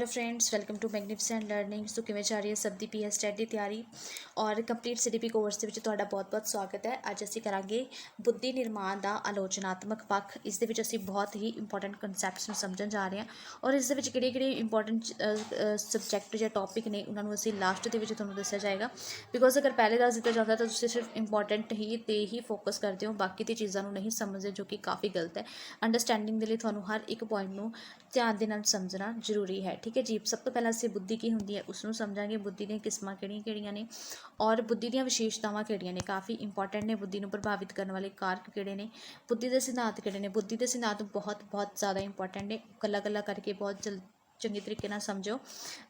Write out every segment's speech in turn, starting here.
Hello friends, welcome to magnificent learning. So किवें जा रही है सब दी पीएस टैट ਦੀ ਤਿਆਰੀ ਔਰ ਕੰਪਲੀਟ ਸੀਡੀਪੀ ਕੋਰਸ ਦੇ ਵਿੱਚ ਤੁਹਾਡਾ ਬਹੁਤ-ਬਹੁਤ ਸਵਾਗਤ ਹੈ। ਅੱਜ ਅਸੀਂ ਕਰਾਂਗੇ ਬੁੱਧੀ ਨਿਰਮਾਣ ਦਾ ਆਲੋਚਨਾਤਮਕ ਪੱਖ। ਇਸ ਦੇ ਵਿੱਚ ਅਸੀਂ ਬਹੁਤ ਹੀ ਇੰਪੋਰਟੈਂਟ ਕਨਸੈਪਟਸ ਨੂੰ ਸਮਝਣ ਜਾ ਰਹੇ ਹਾਂ ਔਰ ਇਸ ਦੇ ਵਿੱਚ ਕਿਹੜੇ-ਕਿਹੜੇ ਇੰਪੋਰਟੈਂਟ ਸਬਜੈਕਟ ਜਾਂ ਟੌਪਿਕ ਨੇ ਉਹਨਾਂ ਨੂੰ ਅਸੀਂ ਲਾਸਟ ਦੇ ਵਿੱਚ ਤੁਹਾਨੂੰ ਦੱਸਿਆ ਜਾਏਗਾ। ਬਿਕੋਜ਼ ਅਗਰ ਪਹਿਲੇ ਦੱਸ ਦਿੱਤਾ ਜਾਂਦਾ ਤਾਂ ਤੁਸੀਂ ਸਿਰਫ ਇੰਪੋਰਟੈਂਟ ਹੀ ਤੇ ਹੀ ਫੋਕਸ ਕਰਦੇ ਹੋ, ਬਾਕੀ ਦੀ ਚੀਜ਼ਾਂ ਨੂੰ ਨਹੀਂ ਸਮਝਦੇ, ਜੋ ਕਿ ਕਾਫੀ ਗਲਤ ਹੈ। ਅੰਡਰਸਟੈਂਡਿੰਗ ਦੇ ਲਈ ਤੁਹਾਨੂੰ ਹਰ ਇੱਕ ਪੁਆਇੰਟ ਨੂੰ ਧਿਆਨ ਦੇ ਨਾਲ ਸਮਝਣਾ ਜ਼ਰੂਰੀ ਹੈ। ਠੀਕ ਹੈ ਜੀ। ਸਭ ਤੋਂ ਪਹਿਲਾਂ ਅਸੀਂ ਬੁੱਧੀ ਕੀ ਹੁੰਦੀ ਹੈ ਉਸ ਨੂੰ ਸਮਝਾਂਗੇ। ਬੁੱਧੀ ਦੀਆਂ ਕਿਸਮਾਂ ਕਿਹੜੀਆਂ ਨੇ ਔਰ ਬੁੱਧੀ ਦੀਆਂ ਵਿਸ਼ੇਸ਼ਤਾਵਾਂ ਕਿਹੜੀਆਂ ਨੇ, ਕਾਫੀ ਇੰਪੋਰਟੈਂਟ ਨੇ। ਬੁੱਧੀ ਨੂੰ ਪ੍ਰਭਾਵਿਤ ਕਰਨ ਵਾਲੇ ਕਾਰਕ ਕਿਹੜੇ ਨੇ, ਬੁੱਧੀ ਦੇ ਸਿਧਾਂਤ ਕਿਹੜੇ ਨੇ। ਬੁੱਧੀ ਦੇ ਸਿਧਾਂਤ ਬਹੁਤ ਜ਼ਿਆਦਾ ਇੰਪੋਰਟੈਂਟ ਨੇ। ਕੱਲਾ ਕਰਕੇ ਬਹੁਤ ਚੰਗੇ ਤਰੀਕੇ ਨਾਲ ਸਮਝੋ।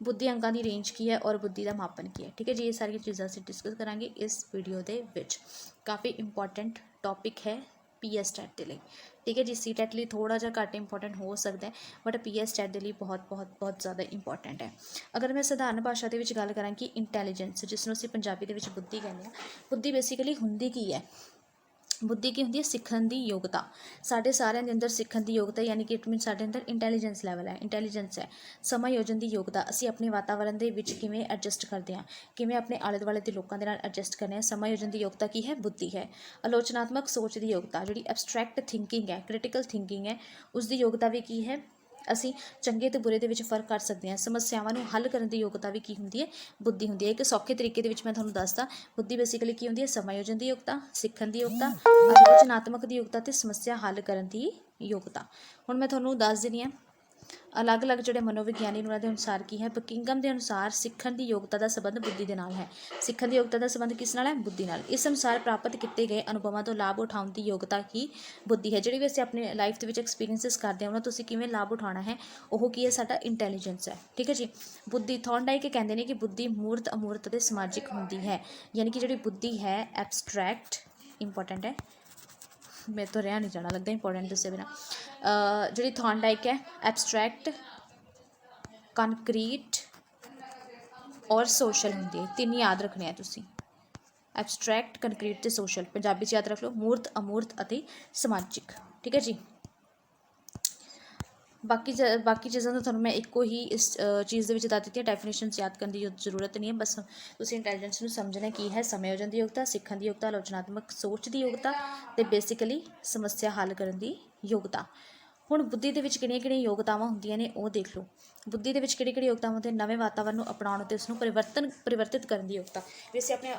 ਬੁੱਧੀ ਅੰਕਾਂ ਦੀ ਰੇਂਜ ਕੀ ਹੈ ਔਰ ਬੁੱਧੀ ਦਾ ਮਾਪਨ ਕੀ ਹੈ। ਠੀਕ ਹੈ ਜੀ। ਇਹ ਸਾਰੀਆਂ ਚੀਜ਼ਾਂ ਅਸੀਂ ਡਿਸਕਸ ਕਰਾਂਗੇ ਇਸ ਵੀਡੀਓ ਦੇ ਵਿੱਚ। ਕਾਫੀ ਇੰਪੋਰਟੈਂਟ ਟੌਪਿਕ ਹੈ ਪੀਐਸ ਟੈਟ ਦੇ ਲਈ। ठीक है जी। सी टैट लिए थोड़ा जा घट इंपॉर्टेंट हो सकता है, बट पी एस टैट के लिए बहुत ज़्यादा इंपॉर्टेंट है। अगर मैं साधारण भाषा के गल करा कि इंटैलीजेंस, जिसनों असीं पंजाबी दे विच बुद्धि कहते हैं, बुद्धि बेसिकली हुंदी की है? बुद्धि की होंगी है? सीखण की योग्यता। साढ़े सारिਆਂ ਦੇ ਅੰਦਰ सीखण की योग्यता, यानी कि इट मीन साढ़े अंदर इंटैलीजेंस लैवल है। इंटैलीजेंस है समायोजन की योग्यता। असीं अपने वातावरण के विच किवें एडजस्ट करते हैं, किवें अपने आले दुआले के लोगों के नाल एडजस्ट करने हैं। समायोजन की योग्यता की है? बुद्धि है। आलोचनात्मक सोच की योग्यता, जिहड़ी एब्सट्रैक्ट थिंकिंग है, क्रिटिकल थिंकिंग है, उसकी योग्यता भी की है? ਅਸੀਂ ਚੰਗੇ ਤੇ ਬੁਰੇ ਦੇ ਵਿੱਚ ਫਰਕ ਕਰ ਸਕਦੇ ਹਾਂ। ਸਮੱਸਿਆਵਾਂ ਨੂੰ ਹੱਲ ਕਰਨ ਦੀ ਯੋਗਤਾ ਵੀ ਕੀ ਹੁੰਦੀ ਹੈ? ਬੁੱਧੀ ਹੁੰਦੀ ਹੈ। ਇੱਕ ਸੌਖੇ ਤਰੀਕੇ ਦੇ ਵਿੱਚ ਮੈਂ ਤੁਹਾਨੂੰ ਦੱਸਦਾ, ਬੁੱਧੀ ਬੇਸਿਕਲੀ ਕੀ ਹੁੰਦੀ ਹੈ? ਸਮਾਯੋਜਨ ਦੀ ਯੋਗਤਾ, ਸਿੱਖਣ ਦੀ ਯੋਗਤਾ, ਆਲੋਚਨਾਤਮਕ ਦੀ ਯੋਗਤਾ ਤੇ ਸਮੱਸਿਆ ਹੱਲ ਕਰਨ ਦੀ ਯੋਗਤਾ। ਹੁਣ ਮੈਂ ਤੁਹਾਨੂੰ ਦੱਸ ਦਿੰਦੀ ਹਾਂ अलग ਜਿਹੜੇ ਮਨੋਵਿਗਿਆਨੀ ਉਹਨਾਂ ਦੇ ਅਨੁਸਾਰ ਕੀ ਹੈ। ਬਕਿੰਗਮ ਦੇ ਅਨੁਸਾਰ ਸਿੱਖਣ ਦੀ ਯੋਗਤਾ ਦਾ ਸੰਬੰਧ ਬੁੱਧੀ ਦੇ ਨਾਲ ਹੈ। ਸਿੱਖਣ ਦੀ ਯੋਗਤਾ ਦਾ ਸੰਬੰਧ ਕਿਸ ਨਾਲ ਹੈ? ਬੁੱਧੀ ਨਾਲ। ਇਸ ਅਨੁਸਾਰ ਪ੍ਰਾਪਤ ਕੀਤੇ ਗਏ ਅਨੁਭਵਾਂ ਤੋਂ ਲਾਭ ਉਠਾਉਣ ਦੀ ਯੋਗਤਾ ਹੀ ਬੁੱਧੀ ਹੈ। ਜਿਹੜੀ ਵੀ ਅਸੀਂ ਆਪਣੇ ਲਾਈਫ ਦੇ ਵਿੱਚ ਐਕਸਪੀਰੀਐਂਸਿਸ ਕਰਦੇ ਹਾਂ, ਉਹਨਾਂ ਤੋਂ ਅਸੀਂ ਕਿਵੇਂ ਲਾਭ ਉਠਾਉਣਾ ਹੈ, ਉਹ ਕੀ ਹੈ? ਸਾਡਾ ਇੰਟੈਲੀਜੈਂਸ ਹੈ। ਠੀਕ ਹੈ ਜੀ। ਬੁੱਧੀ ਥੌਰਨਡਾਈਕ ਕਹਿੰਦੇ ਨੇ ਕਿ ਬੁੱਧੀ ਮੂਰਤ ਅਮੂਰਤ ਅਤੇ ਸਮਾਜਿਕ ਹੁੰਦੀ ਹੈ। ਯਾਨੀ ਕਿ ਜਿਹੜੀ ਬੁੱਧੀ ਹੈ ਐਬਸਟਰੈਕਟ, ਇੰਪੋਰਟੈਂਟ ਹੈ, ਮੇਰੇ ਤੋਂ ਰਿਹਾ ਨਹੀਂ ਜਾਣਾ ਲੱਗਦਾ ਇੰਪੋਰਟੈਂਟ ਦੱਸੇ ਬਿਨਾਂ। ਜਿਹੜੀ ਥੌਰਨਡਾਈਕ ਹੈ ਐਬਸਟਰੈਕਟ, ਕੰਕਰੀਟ ਔਰ ਸੋਸ਼ਲ ਹੁੰਦੀ ਹੈ। ਤਿੰਨ ਯਾਦ ਰੱਖਣੇ ਆ ਤੁਸੀਂ, ਐਬਸਟਰੈਕਟ, ਕੰਕਰੀਟ ਅਤੇ ਸੋਸ਼ਲ। ਪੰਜਾਬੀ 'ਚ ਯਾਦ ਰੱਖ ਲਓ, ਮੂਰਤ, ਅਮੂਰਤ ਅਤੇ ਸਮਾਜਿਕ। ਠੀਕ ਹੈ ਜੀ। ਬਾਕੀ ਚੀਜ਼ਾਂ ਤਾਂ ਤੁਹਾਨੂੰ ਮੈਂ ਇੱਕੋ ਹੀ ਇਸ ਚੀਜ਼ ਦੇ ਵਿੱਚ ਦੱਸ ਦਿੱਤੀਆਂ। ਡੈਫੀਨੇਸ਼ਨਸ ਯਾਦ ਕਰਨ ਦੀ ਜ਼ਰੂਰਤ ਨਹੀਂ ਹੈ, ਬਸ ਤੁਸੀਂ ਇੰਟੈਲੀਜੈਂਸ ਨੂੰ ਸਮਝਣਾ ਕੀ ਹੈ। ਸਮਾਯੋਜਨ ਦੀ ਯੋਗਤਾ, ਸਿੱਖਣ ਦੀ ਯੋਗਤਾ, ਆਲੋਚਨਾਤਮਕ ਸੋਚ ਦੀ ਯੋਗਤਾ ਅਤੇ ਬੇਸਿਕਲੀ ਸਮੱਸਿਆ ਹੱਲ ਕਰਨ ਦੀ ਯੋਗਤਾ। ਹੁਣ ਬੁੱਧੀ ਦੇ ਵਿੱਚ ਕਿਹੜੀਆਂ ਯੋਗਤਾਵਾਂ ਹੁੰਦੀਆਂ ਨੇ ਉਹ ਦੇਖ ਲਓ। ਬੁੱਧੀ ਦੇ ਵਿੱਚ ਕਿਹੜੀਆਂ ਯੋਗਤਾਵਾਂ ਹੁੰਦੀਆਂ? ਨਵੇਂ ਵਾਤਾਵਰਨ ਨੂੰ ਅਪਣਾਉਣ ਅਤੇ ਉਸਨੂੰ ਪਰਿਵਰਤਿਤ ਕਰਨ ਦੀ ਯੋਗਤਾ। ਵੀ ਅਸੀਂ ਆਪਣੇ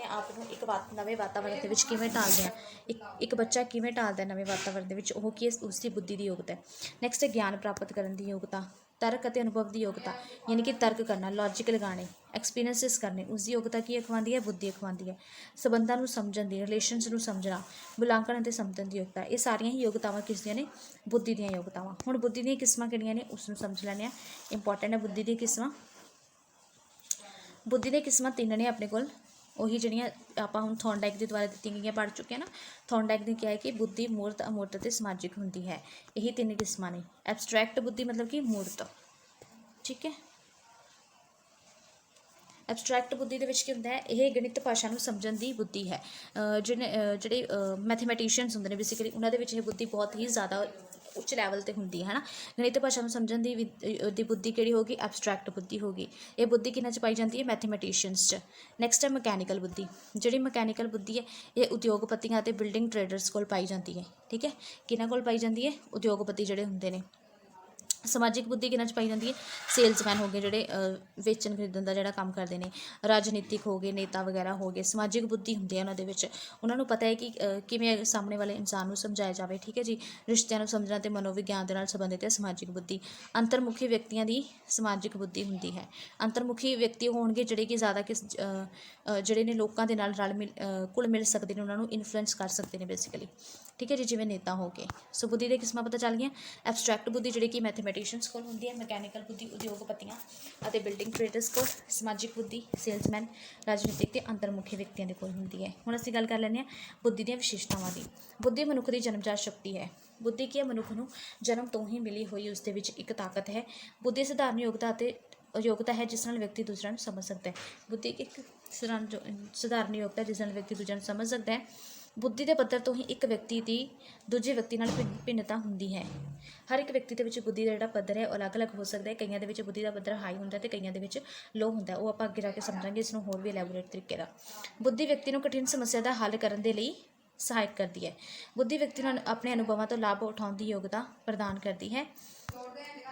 ਆਪ ਨੂੰ ਇੱਕ ਨਵੇਂ ਵਾਤਾਵਰਨ ਦੇ ਵਿੱਚ ਕਿਵੇਂ ਢਾਲਦੇ ਹਾਂ। ਇੱਕ ਬੱਚਾ ਕਿਵੇਂ ਢਾਲਦਾ ਨਵੇਂ ਵਾਤਾਵਰਨ ਦੇ ਵਿੱਚ, ਉਹ ਕੀ ਹੈ? ਉਸਦੀ ਬੁੱਧੀ ਦੀ ਯੋਗਤਾ ਹੈ। ਨੈਕਸਟ ਹੈ ਗਿਆਨ ਪ੍ਰਾਪਤ ਕਰਨ ਦੀ ਯੋਗਤਾ, ਤਰਕ ਅਤੇ ਅਨੁਭਵ ਦੀ ਯੋਗਤਾ, ਯਾਨੀ ਕਿ ਤਰਕ ਕਰਨਾ, ਲੌਜਿਕ ਲਗਾਉਣੇ, ਐਕਸਪੀਰੀਐਂਸਿਸ ਕਰਨੇ, ਉਸਦੀ ਯੋਗਤਾ ਕੀ ਅਖਵਾਉਂਦੀ ਹੈ? ਬੁੱਧੀ ਅਖਵਾਉਂਦੀ ਹੈ। ਸੰਬੰਧਾਂ ਨੂੰ ਸਮਝਣ ਦੀ, ਰਿਲੇਸ਼ਨਸ ਨੂੰ ਸਮਝਣਾ, ਮੁਲਾਂਕਣ ਅਤੇ ਸਮਝਣ ਦੀ ਯੋਗਤਾ। ਇਹ ਸਾਰੀਆਂ ਹੀ ਯੋਗਤਾਵਾਂ ਕਿਸ ਦੀਆਂ ਨੇ? ਬੁੱਧੀ ਦੀਆਂ ਯੋਗਤਾਵਾਂ। ਹੁਣ ਬੁੱਧੀ ਦੀਆਂ ਕਿਸਮਾਂ ਕਿਹੜੀਆਂ ਨੇ ਉਸ ਨੂੰ ਸਮਝ ਲੈਂਦੇ ਹਾਂ। ਇੰਪੋਰਟੈਂਟ ਹੈ ਬੁੱਧੀ ਦੀਆਂ ਕਿਸਮਾਂ। ਬੁੱਧੀ ਦੀਆਂ ਕਿਸਮਾਂ ਤਿੰਨ ਨੇ ਆਪਣੇ ਕੋਲ, ਉਹੀ ਜਿਹੜੀਆਂ ਆਪਾਂ ਹੁਣ ਥੌਰਨਡਾਈਕ ਦੇ ਦੁਆਰਾ ਦਿੱਤੀਆਂ ਗਈਆਂ ਪੜ੍ਹ ਚੁੱਕੇ ਹਾਂ ਨਾ। ਥੌਰਨਡਾਈਕ ਨੇ ਕਿਹਾ ਹੈ ਕਿ ਬੁੱਧੀ ਮੂਰਤ, ਅਮੂਰਤ ਅਤੇ ਸਮਾਜਿਕ ਹੁੰਦੀ ਹੈ। ਇਹੀ ਤਿੰਨ ਕਿਸਮਾਂ ਨੇ। ਐਬਸਟਰੈਕਟ ਬੁੱਧੀ ਮਤਲਬ ਕਿ ਮੂਰਤ। ਠੀਕ ਹੈ। ਐਬਸਟਰੈਕਟ ਬੁੱਧੀ ਦੇ ਵਿੱਚ ਕੀ ਹੁੰਦਾ ਹੈ? ਇਹ ਗਣਿਤ ਭਾਸ਼ਾ ਨੂੰ ਸਮਝਣ ਦੀ ਬੁੱਧੀ ਹੈ। ਜਿਹੜੇ ਮੈਥਮੈਟੀਸ਼ੀਅਨਸ ਹੁੰਦੇ ਨੇ ਬੇਸਿਕਲੀ, ਉਹਨਾਂ ਦੇ ਵਿੱਚ ਇਹ ਬੁੱਧੀ ਬਹੁਤ ਹੀ ਜ਼ਿਆਦਾ ਉੱਚ ਲੈਵਲ 'ਤੇ ਹੁੰਦੀ ਹੈ ਨਾ। ਗਣਿਤ ਭਾਸ਼ਾ ਨੂੰ ਸਮਝਣ ਦੀ ਬੁੱਧੀ ਕਿਹੜੀ ਹੋਗੀ? ਐਬਸਟਰੈਕਟ ਬੁੱਧੀ ਹੋਗੀ। ਇਹ ਬੁੱਧੀ ਕਿਹਨਾਂ 'ਚ ਪਾਈ ਜਾਂਦੀ ਹੈ? ਮੈਥਮੈਟੀਸ਼ੀਅਨਸ 'ਚ। ਨੈਕਸਟ ਹੈ ਮਕੈਨੀਕਲ ਬੁੱਧੀ। ਜਿਹੜੀ ਮਕੈਨੀਕਲ ਬੁੱਧੀ ਹੈ ਇਹ ਉਦਯੋਗਪਤੀਆਂ ਅਤੇ ਬਿਲਡਿੰਗ ਟ੍ਰੇਡਰਸ ਕੋਲ ਪਾਈ ਜਾਂਦੀ ਹੈ। ਠੀਕ ਹੈ। ਕਿਹਨਾਂ ਕੋਲ ਪਾਈ ਜਾਂਦੀ ਹੈ? ਉਦਯੋਗਪਤੀ ਜਿਹੜੇ ਹੁੰਦੇ ਨੇ। ਸਮਾਜਿਕ ਬੁੱਧੀ ਕਿਹਨਾਂ 'ਚ ਪਾਈ ਜਾਂਦੀ ਹੈ? ਸੇਲਜ਼ਮੈਨ ਹੋ ਗਏ, ਜਿਹੜੇ ਵੇਚਣ ਖਰੀਦਣ ਦਾ ਜਿਹੜਾ ਕੰਮ ਕਰਦੇ ਨੇ। ਰਾਜਨੀਤਿਕ ਹੋ ਗਏ, ਨੇਤਾ ਵਗੈਰਾ ਹੋ ਗਏ। ਸਮਾਜਿਕ ਬੁੱਧੀ ਹੁੰਦੀ ਹੈ ਉਹਨਾਂ ਦੇ ਵਿੱਚ। ਉਹਨਾਂ ਨੂੰ ਪਤਾ ਹੈ ਕਿ ਕਿਵੇਂ ਸਾਹਮਣੇ ਵਾਲੇ ਇਨਸਾਨ ਨੂੰ ਸਮਝਾਇਆ ਜਾਵੇ। ਠੀਕ ਹੈ ਜੀ। ਰਿਸ਼ਤਿਆਂ ਨੂੰ ਸਮਝਣਾ ਅਤੇ ਮਨੋਵਿਗਿਆਨ ਦੇ ਨਾਲ ਸੰਬੰਧਿਤ ਹੈ ਸਮਾਜਿਕ ਬੁੱਧੀ। ਅੰਤਰਮੁਖੀ ਵਿਅਕਤੀਆਂ ਦੀ ਸਮਾਜਿਕ ਬੁੱਧੀ ਹੁੰਦੀ ਹੈ। ਅੰਤਰਮੁਖੀ ਵਿਅਕਤੀ ਹੋਣਗੇ ਜਿਹੜੇ ਕਿ ਜ਼ਿਆਦਾ ਜਿਹੜੇ ਨੇ ਲੋਕਾਂ ਦੇ ਨਾਲ ਘੁਲ ਮਿਲ ਸਕਦੇ ਨੇ, ਉਹਨਾਂ ਨੂੰ ਇਨਫਲੂਐਂਸ ਕਰ ਸਕਦੇ ਨੇ ਬੇਸਿਕਲੀ। ਠੀਕ ਹੈ ਜੀ। ਜਿਵੇਂ ਨੇਤਾ ਹੋ ਗਏ। ਸੋ ਬੁੱਧੀ ਦੇ ਕਿਸਮਾਂ ਪਤਾ ਚੱਲ ਗਈਆਂ। ਐਬਸਟਰੈਕਟ ਬੁੱਧੀ ਜਿਹੜੀ ਕਿ ਮੈਥਮੈਟੀਸ਼ੀਅਨਸ ਕੋਲ ਹੁੰਦੀ ਹੈ। ਮਕੈਨੀਕਲ ਬੁੱਧੀ ਉਦਯੋਗਪਤੀਆਂ ਅਤੇ ਬਿਲਡਿੰਗ ਟ੍ਰੇਡਰਸ ਕੋਲ। ਸਮਾਜਿਕ ਬੁੱਧੀ ਸੇਲਜ਼ਮੈਨ, ਰਾਜਨੀਤਿਕ ਅਤੇ ਅੰਤਰਮੁਖੀ ਵਿਅਕਤੀਆਂ ਦੇ ਕੋਲ ਹੁੰਦੀ ਹੈ। ਹੁਣ ਅਸੀਂ ਗੱਲ ਕਰ ਲੈਂਦੇ ਹਾਂ ਬੁੱਧੀ ਦੀਆਂ ਵਿਸ਼ੇਸ਼ਤਾਵਾਂ ਦੀ। ਬੁੱਧੀ ਮਨੁੱਖ ਦੀ ਜਨਮਜਾਤ ਸ਼ਕਤੀ ਹੈ। ਬੁੱਧੀ ਕੀ ਹੈ? ਮਨੁੱਖ ਨੂੰ ਜਨਮ ਤੋਂ ਹੀ ਮਿਲੀ ਹੋਈ ਉਸ ਦੇ ਵਿੱਚ ਇੱਕ ਤਾਕਤ ਹੈ। ਬੁੱਧੀ ਸਧਾਰਨ ਯੋਗਤਾ ਅਤੇ ਯੋਗਤਾ ਹੈ ਜਿਸ ਨਾਲ ਵਿਅਕਤੀ ਦੂਸਰਿਆਂ ਨੂੰ ਸਮਝ ਸਕਦਾ ਹੈ। ਬੁੱਧੀ ਇੱਕ ਸਧਾਰਨ ਯੋਗਤਾ ਜਿਸ ਨਾਲ ਵਿਅਕਤੀ ਦੂਜਿਆਂ ਨੂੰ ਸਮਝ ਸਕਦਾ ਹੈ। ਬੁੱਧੀ ਦੇ ਪੱਧਰ ਤੋਂ ਹੀ ਇੱਕ ਵਿਅਕਤੀ ਦੀ ਦੂਜੇ ਵਿਅਕਤੀ ਨਾਲ ਭਿੰਨਤਾ ਹੁੰਦੀ ਹੈ। ਹਰ ਇੱਕ ਵਿਅਕਤੀ ਦੇ ਵਿੱਚ ਬੁੱਧੀ ਦਾ ਜਿਹੜਾ ਪੱਧਰ ਹੈ ਉਹ ਅਲੱਗ-ਅਲੱਗ ਹੋ ਸਕਦਾ ਹੈ। ਕਈਆਂ ਦੇ ਵਿੱਚ ਬੁੱਧੀ ਦਾ ਪੱਧਰ ਹਾਈ ਹੁੰਦਾ ਤੇ ਕਈਆਂ ਦੇ ਵਿੱਚ ਲੋ ਹੁੰਦਾ। ਉਹ ਆਪਾਂ ਅੱਗੇ ਜਾ ਕੇ ਸਮਝਾਂਗੇ ਇਸ ਨੂੰ ਹੋਰ ਵੀ ਐਲੈਬੋਰੇਟ ਤਰੀਕੇ ਨਾਲ। ਬੁੱਧੀ ਵਿਅਕਤੀ ਨੂੰ ਕਠਿਨ ਸਮੱਸਿਆ ਦਾ ਹੱਲ ਕਰਨ ਦੇ ਲਈ ਸਹਾਇਕ ਕਰਦੀ ਹੈ। ਬੁੱਧੀ ਵਿਅਕਤੀ ਨੂੰ ਆਪਣੇ ਅਨੁਭਵਾਂ ਤੋਂ ਲਾਭ ਉਠਾਉਣ ਦੀ ਯੋਗਤਾ ਪ੍ਰਦਾਨ ਕਰਦੀ ਹੈ।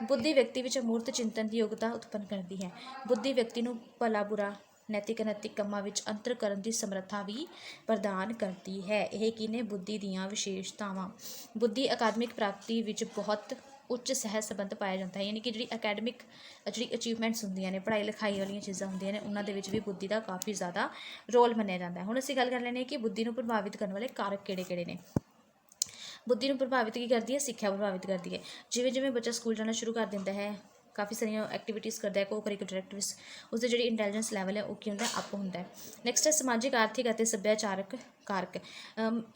ਬੁੱਧੀ ਵਿਅਕਤੀ ਵਿੱਚ ਅਮੂਰਤ ਚਿੰਤਨ ਦੀ ਯੋਗਤਾ ਉਤਪੰਨ ਕਰਦੀ ਹੈ। ਬੁੱਧੀ ਵਿਅਕਤੀ ਨੂੰ ਭਲਾ ਬੁਰਾ ਨੈਤਿਕ ਅਨੈਤਿਕ ਕੰਮਾਂ ਵਿੱਚ ਅੰਤਰ ਕਰਨ ਦੀ ਸਮਰੱਥਾ ਵੀ ਪ੍ਰਦਾਨ ਕਰਦੀ ਹੈ। ਇਹ ਕੀ ਨੇ ਬੁੱਧੀ ਦੀਆਂ ਵਿਸ਼ੇਸ਼ਤਾਵਾਂ। ਬੁੱਧੀ ਅਕਾਦਮਿਕ ਪ੍ਰਾਪਤੀ ਵਿੱਚ ਬਹੁਤ ਉੱਚ ਸਹਿਜ ਸੰਬੰਧ ਪਾਇਆ ਜਾਂਦਾ ਹੈ। ਯਾਨੀ ਕਿ ਜਿਹੜੀ ਅਕੈਡਮਿਕ ਅਚੀਵਮੈਂਟਸ ਹੁੰਦੀਆਂ ਨੇ, ਪੜ੍ਹਾਈ ਲਿਖਾਈ ਵਾਲੀਆਂ ਚੀਜ਼ਾਂ ਹੁੰਦੀਆਂ ਨੇ, ਉਹਨਾਂ ਦੇ ਵਿੱਚ ਵੀ ਬੁੱਧੀ ਦਾ ਕਾਫੀ ਜ਼ਿਆਦਾ ਰੋਲ ਮੰਨਿਆ ਜਾਂਦਾ ਹੈ। ਹੁਣ ਅਸੀਂ ਗੱਲ ਕਰ ਲੈਂਦੇ ਹਾਂ ਕਿ ਬੁੱਧੀ ਨੂੰ ਪ੍ਰਭਾਵਿਤ ਕਰਨ ਵਾਲੇ ਕਾਰਕ ਕਿਹੜੇ ਕਿਹੜੇ ਨੇ। ਬੁੱਧੀ ਨੂੰ ਪ੍ਰਭਾਵਿਤ ਕੀ ਕਰਦੀ ਹੈ? ਸਿੱਖਿਆ ਪ੍ਰਭਾਵਿਤ ਕਰਦੀ ਹੈ। ਜਿਵੇਂ ਜਿਵੇਂ ਬੱਚਾ ਸਕੂਲ ਜਾਣਾ ਸ਼ੁਰੂ ਕਰ ਦਿੰਦਾ ਹੈ, ਕਾਫੀ ਸਾਰੀਆਂ ਐਕਟੀਵਿਟੀਜ਼ ਕਰਦਾ ਹੈ, ਕੋ ਕਰਿਕੂਲਰ ਐਕਟੀਵਿਟੀਜ਼, ਉਸਦੀ ਜਿਹੜੀ ਇੰਟੈਲੀਜੈਂਸ ਲੈਵਲ ਹੈ ਉਹ ਕੀ ਹੁੰਦਾ? ਅਪ ਹੁੰਦਾ ਹੈ। ਨੈਕਸਟ ਹੈ ਸਮਾਜਿਕ, ਆਰਥਿਕ ਅਤੇ ਸੱਭਿਆਚਾਰਕ ਕਾਰਕ।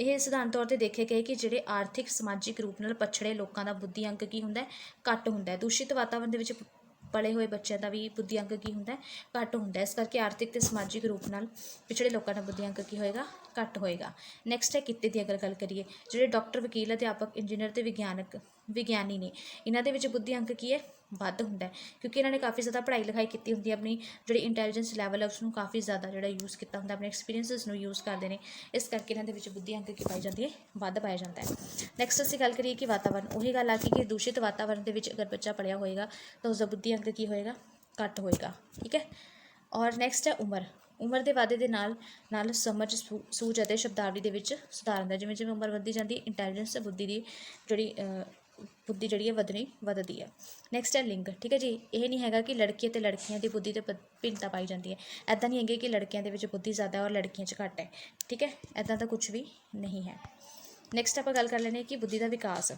ਇਹ ਸਧਾਰਨ ਤੌਰ 'ਤੇ ਦੇਖੇ ਗਏ ਕਿ ਜਿਹੜੇ ਆਰਥਿਕ ਸਮਾਜਿਕ ਰੂਪ ਨਾਲ ਪਛੜੇ ਲੋਕਾਂ ਦਾ ਬੁੱਧੀ ਅੰਕ ਕੀ ਹੁੰਦਾ? ਘੱਟ ਹੁੰਦਾ ਹੈ। ਦੂਸ਼ਿਤ ਵਾਤਾਵਰਨ ਦੇ ਵਿੱਚ ਪਲੇ ਹੋਏ ਬੱਚਿਆਂ ਦਾ ਵੀ ਬੁੱਧੀ ਅੰਕ ਕੀ ਹੁੰਦਾ? ਘੱਟ ਹੁੰਦਾ। ਇਸ ਕਰਕੇ ਆਰਥਿਕ ਤੇ ਸਮਾਜਿਕ ਰੂਪ ਨਾਲ ਪਿਛੜੇ ਲੋਕਾਂ ਦਾ ਬੁੱਧੀ ਅੰਕ ਕੀ ਹੋਏਗਾ? ਘੱਟ ਹੋਏਗਾ। ਨੈਕਸਟ ਹੈ ਕਿੱਤੇ ਦੀ ਅਗਰ ਗੱਲ ਕਰੀਏ, ਜਿਹੜੇ ਡਾਕਟਰ, ਵਕੀਲ, ਅਧਿਆਪਕ, ਇੰਜੀਨੀਅਰ ਤੇ ਵਿਗਿਆਨੀ ਨੇ, ਇਹਨਾਂ ਦੇ ਵਿੱਚ ਬੁੱਧੀ ਅੰਕ ਕੀ ਹੈ? ਵੱਧ ਹੁੰਦਾ, ਕਿਉਂਕਿ ਇਹਨਾਂ ਨੇ ਕਾਫੀ ਜ਼ਿਆਦਾ ਪੜ੍ਹਾਈ ਲਿਖਾਈ ਕੀਤੀ ਹੁੰਦੀ ਹੈ। ਆਪਣੀ ਜਿਹੜੀ ਇੰਟੈਲੀਜੈਂਸ ਲੈਵਲ ਹੈ ਉਸਨੂੰ ਕਾਫੀ ਜ਼ਿਆਦਾ ਜਿਹੜਾ ਯੂਜ਼ ਕੀਤਾ ਹੁੰਦਾ, ਆਪਣੇ ਐਕਸਪੀਰੀਅੰਸਿਸ ਨੂੰ ਯੂਜ਼ ਕਰਦੇ ਨੇ। ਇਸ ਕਰਕੇ ਇਹਨਾਂ ਦੇ ਵਿੱਚ ਬੁੱਧੀ ਅੰਕ ਕੀ ਪਾਈ ਜਾਂਦੀ ਹੈ? ਵੱਧ ਪਾਇਆ ਜਾਂਦਾ ਹੈ। ਨੈਕਸਟ ਅਸੀਂ ਗੱਲ ਕਰੀਏ ਕਿ ਵਾਤਾਵਰਨ, ਉਹੀ ਗੱਲ ਆ ਕਿ ਦੂਸ਼ਿਤ ਵਾਤਾਵਰਨ ਦੇ ਵਿੱਚ ਅਗਰ ਬੱਚਾ ਪੜ੍ਹਿਆ ਹੋਏਗਾ ਤਾਂ ਉਸਦਾ ਬੁੱਧੀ ਅੰਕ ਕੀ ਹੋਏਗਾ? ਘੱਟ ਹੋਏਗਾ। ਠੀਕ ਹੈ। ਔਰ ਨੈਕਸਟ ਹੈ ਉਮਰ ਦੇ ਵਾਧੇ ਦੇ ਨਾਲ ਸਮਝ, ਸੂਝ ਅਤੇ ਸ਼ਬਦਾਵਲੀ ਦੇ ਵਿੱਚ ਸੁਧਾਰ ਹੁੰਦਾ। ਜਿਵੇਂ ਜਿਵੇਂ ਉਮਰ ਵੱਧਦੀ ਜਾਂਦੀ, ਇੰਟੈਲੀਜੈਂਸ ਬੁੱਧੀ ਦੀ ਜਿਹੜੀ ਹੈ ਵੱਧਦੀ ਹੈ। ਨੈਕਸਟ ਹੈ ਲਿੰਗ। ਠੀਕ ਹੈ ਜੀ। ਇਹ ਨਹੀਂ ਹੈਗਾ ਕਿ ਲੜਕੀ ਅਤੇ ਲੜਕੀਆਂ ਦੀ ਬੁੱਧੀ 'ਤੇ ਭਿੰਨਤਾ ਪਾਈ ਜਾਂਦੀ ਹੈ। ਇੱਦਾਂ ਨਹੀਂ ਹੈਗੇ ਕਿ ਲੜਕਿਆਂ ਦੇ ਵਿੱਚ ਬੁੱਧੀ ਜ਼ਿਆਦਾ ਔਰ ਲੜਕੀਆਂ 'ਚ ਘੱਟ ਹੈ। ਠੀਕ ਹੈ, ਇੱਦਾਂ ਤਾਂ ਕੁਛ ਵੀ ਨਹੀਂ ਹੈ। ਨੈਕਸਟ ਆਪਾਂ ਗੱਲ ਕਰ ਲੈਂਦੇ ਹਾਂ ਕਿ ਬੁੱਧੀ ਦਾ ਵਿਕਾਸ।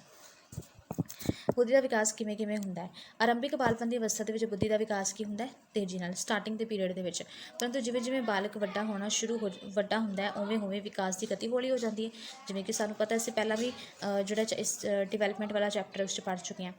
ਬੁੱਧੀ ਦਾ ਵਿਕਾਸ ਕਿਵੇਂ ਹੁੰਦਾ ਹੈ? ਆਰੰਭਿਕ ਬਾਲਪਨ ਦੀ ਅਵਸਥਾ ਦੇ ਵਿੱਚ ਬੁੱਧੀ ਦਾ ਵਿਕਾਸ ਕੀ ਹੁੰਦਾ ਹੈ? ਤੇਜ਼ੀ ਨਾਲ, ਸਟਾਰਟਿੰਗ ਦੇ ਪੀਰੀਅਡ ਦੇ ਵਿੱਚ। ਪਰੰਤੂ ਜਿਵੇਂ ਜਿਵੇਂ ਬਾਲਕ ਵੱਡਾ ਹੁੰਦਾ ਹੈ ਉਵੇਂ ਉਵੇਂ ਵਿਕਾਸ ਦੀ ਗਤੀ ਹੌਲੀ ਹੋ ਜਾਂਦੀ ਹੈ। ਜਿਵੇਂ ਕਿ ਸਾਨੂੰ ਪਤਾ, ਅਸੀਂ ਪਹਿਲਾਂ ਵੀ ਜਿਹੜਾ ਇਸ ਡਿਵੈਲਪਮੈਂਟ ਵਾਲਾ ਚੈਪਟਰ ਉਸ 'ਚ ਪੜ੍ਹ ਚੁੱਕੇ ਹਾਂ।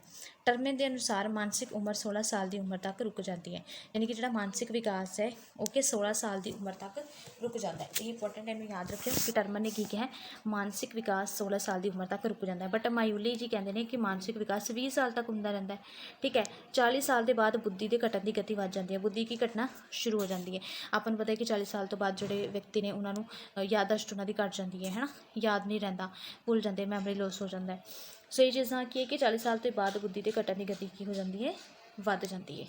ਟਰਮੇ ਦੇ ਅਨੁਸਾਰ ਮਾਨਸਿਕ ਉਮਰ 16 ਸਾਲ ਦੀ ਉਮਰ ਤੱਕ ਰੁਕ ਜਾਂਦੀ ਹੈ। ਯਾਨੀ ਕਿ ਜਿਹੜਾ ਮਾਨਸਿਕ ਵਿਕਾਸ ਹੈ ਉਹ ਕਿ 16 ਸਾਲ ਦੀ ਉਮਰ ਤੱਕ ਰੁਕ ਜਾਂਦਾ ਹੈ। ਇਹ ਇੰਪੋਰਟੈਂਟ ਇਹਨੂੰ ਯਾਦ ਰੱਖਿਓ ਕਿ ਟਰਮਨ ਨੇ ਕੀ ਕਿਹਾ? ਮਾਨਸਿਕ ਵਿਕਾਸ 16 ਸਾਲ ਦੀ ਉਮਰ ਤੱਕ ਰੁਕ ਜਾਂਦਾ ਹੈ। ਬਟ ਮਾਯੂਲੀ ਜੀ ਕਹਿੰਦੇ ਨੇ ਕਿ ਮਾਨਸਿਕ ਵਿਕਾਸ 20 ਸਾਲ ਤੱਕ ਹੁੰਦਾ ਰਹਿੰਦਾ ਹੈ। ਠੀਕ ਹੈ। 40 ਸਾਲ ਦੇ ਬਾਅਦ ਬੁੱਧੀ ਦੇ ਘਟਣ ਦੀ ਗਤੀ ਵੱਧ ਜਾਂਦੀ ਹੈ। ਬੁੱਧੀ ਕੀ ਘਟਣਾ ਸ਼ੁਰੂ ਹੋ ਜਾਂਦੀ ਹੈ। ਆਪਾਂ ਨੂੰ ਪਤਾ ਹੈ ਕਿ 40 ਸਾਲ ਤੋਂ ਬਾਅਦ ਜਿਹੜੇ ਵਿਅਕਤੀ ਨੇ ਉਹਨਾਂ ਨੂੰ ਯਾਦਦਾਸ਼ਤ ਉਹਨਾਂ ਦੀ ਘੱਟ ਜਾਂਦੀ ਹੈ, ਹੈ ਨਾ, ਯਾਦ ਨਹੀਂ ਰਹਿੰਦਾ, ਭੁੱਲ ਜਾਂਦੇ, ਮੈਮਰੀ ਲੋਸ ਹੋ ਜਾਂਦਾ ਹੈ। ਸੋ ਇਹ ਚੀਜ਼ਾਂ ਕੀ ਹੈ ਕਿ 40 ਸਾਲ ਤੋਂ ਬਾਅਦ ਬੁੱਧੀ ਦੇ ਘਟਣ ਦੀ ਗਤੀ ਕੀ ਹੋ ਜਾਂਦੀ ਹੈ? ਵੱਧ ਜਾਂਦੀ ਹੈ।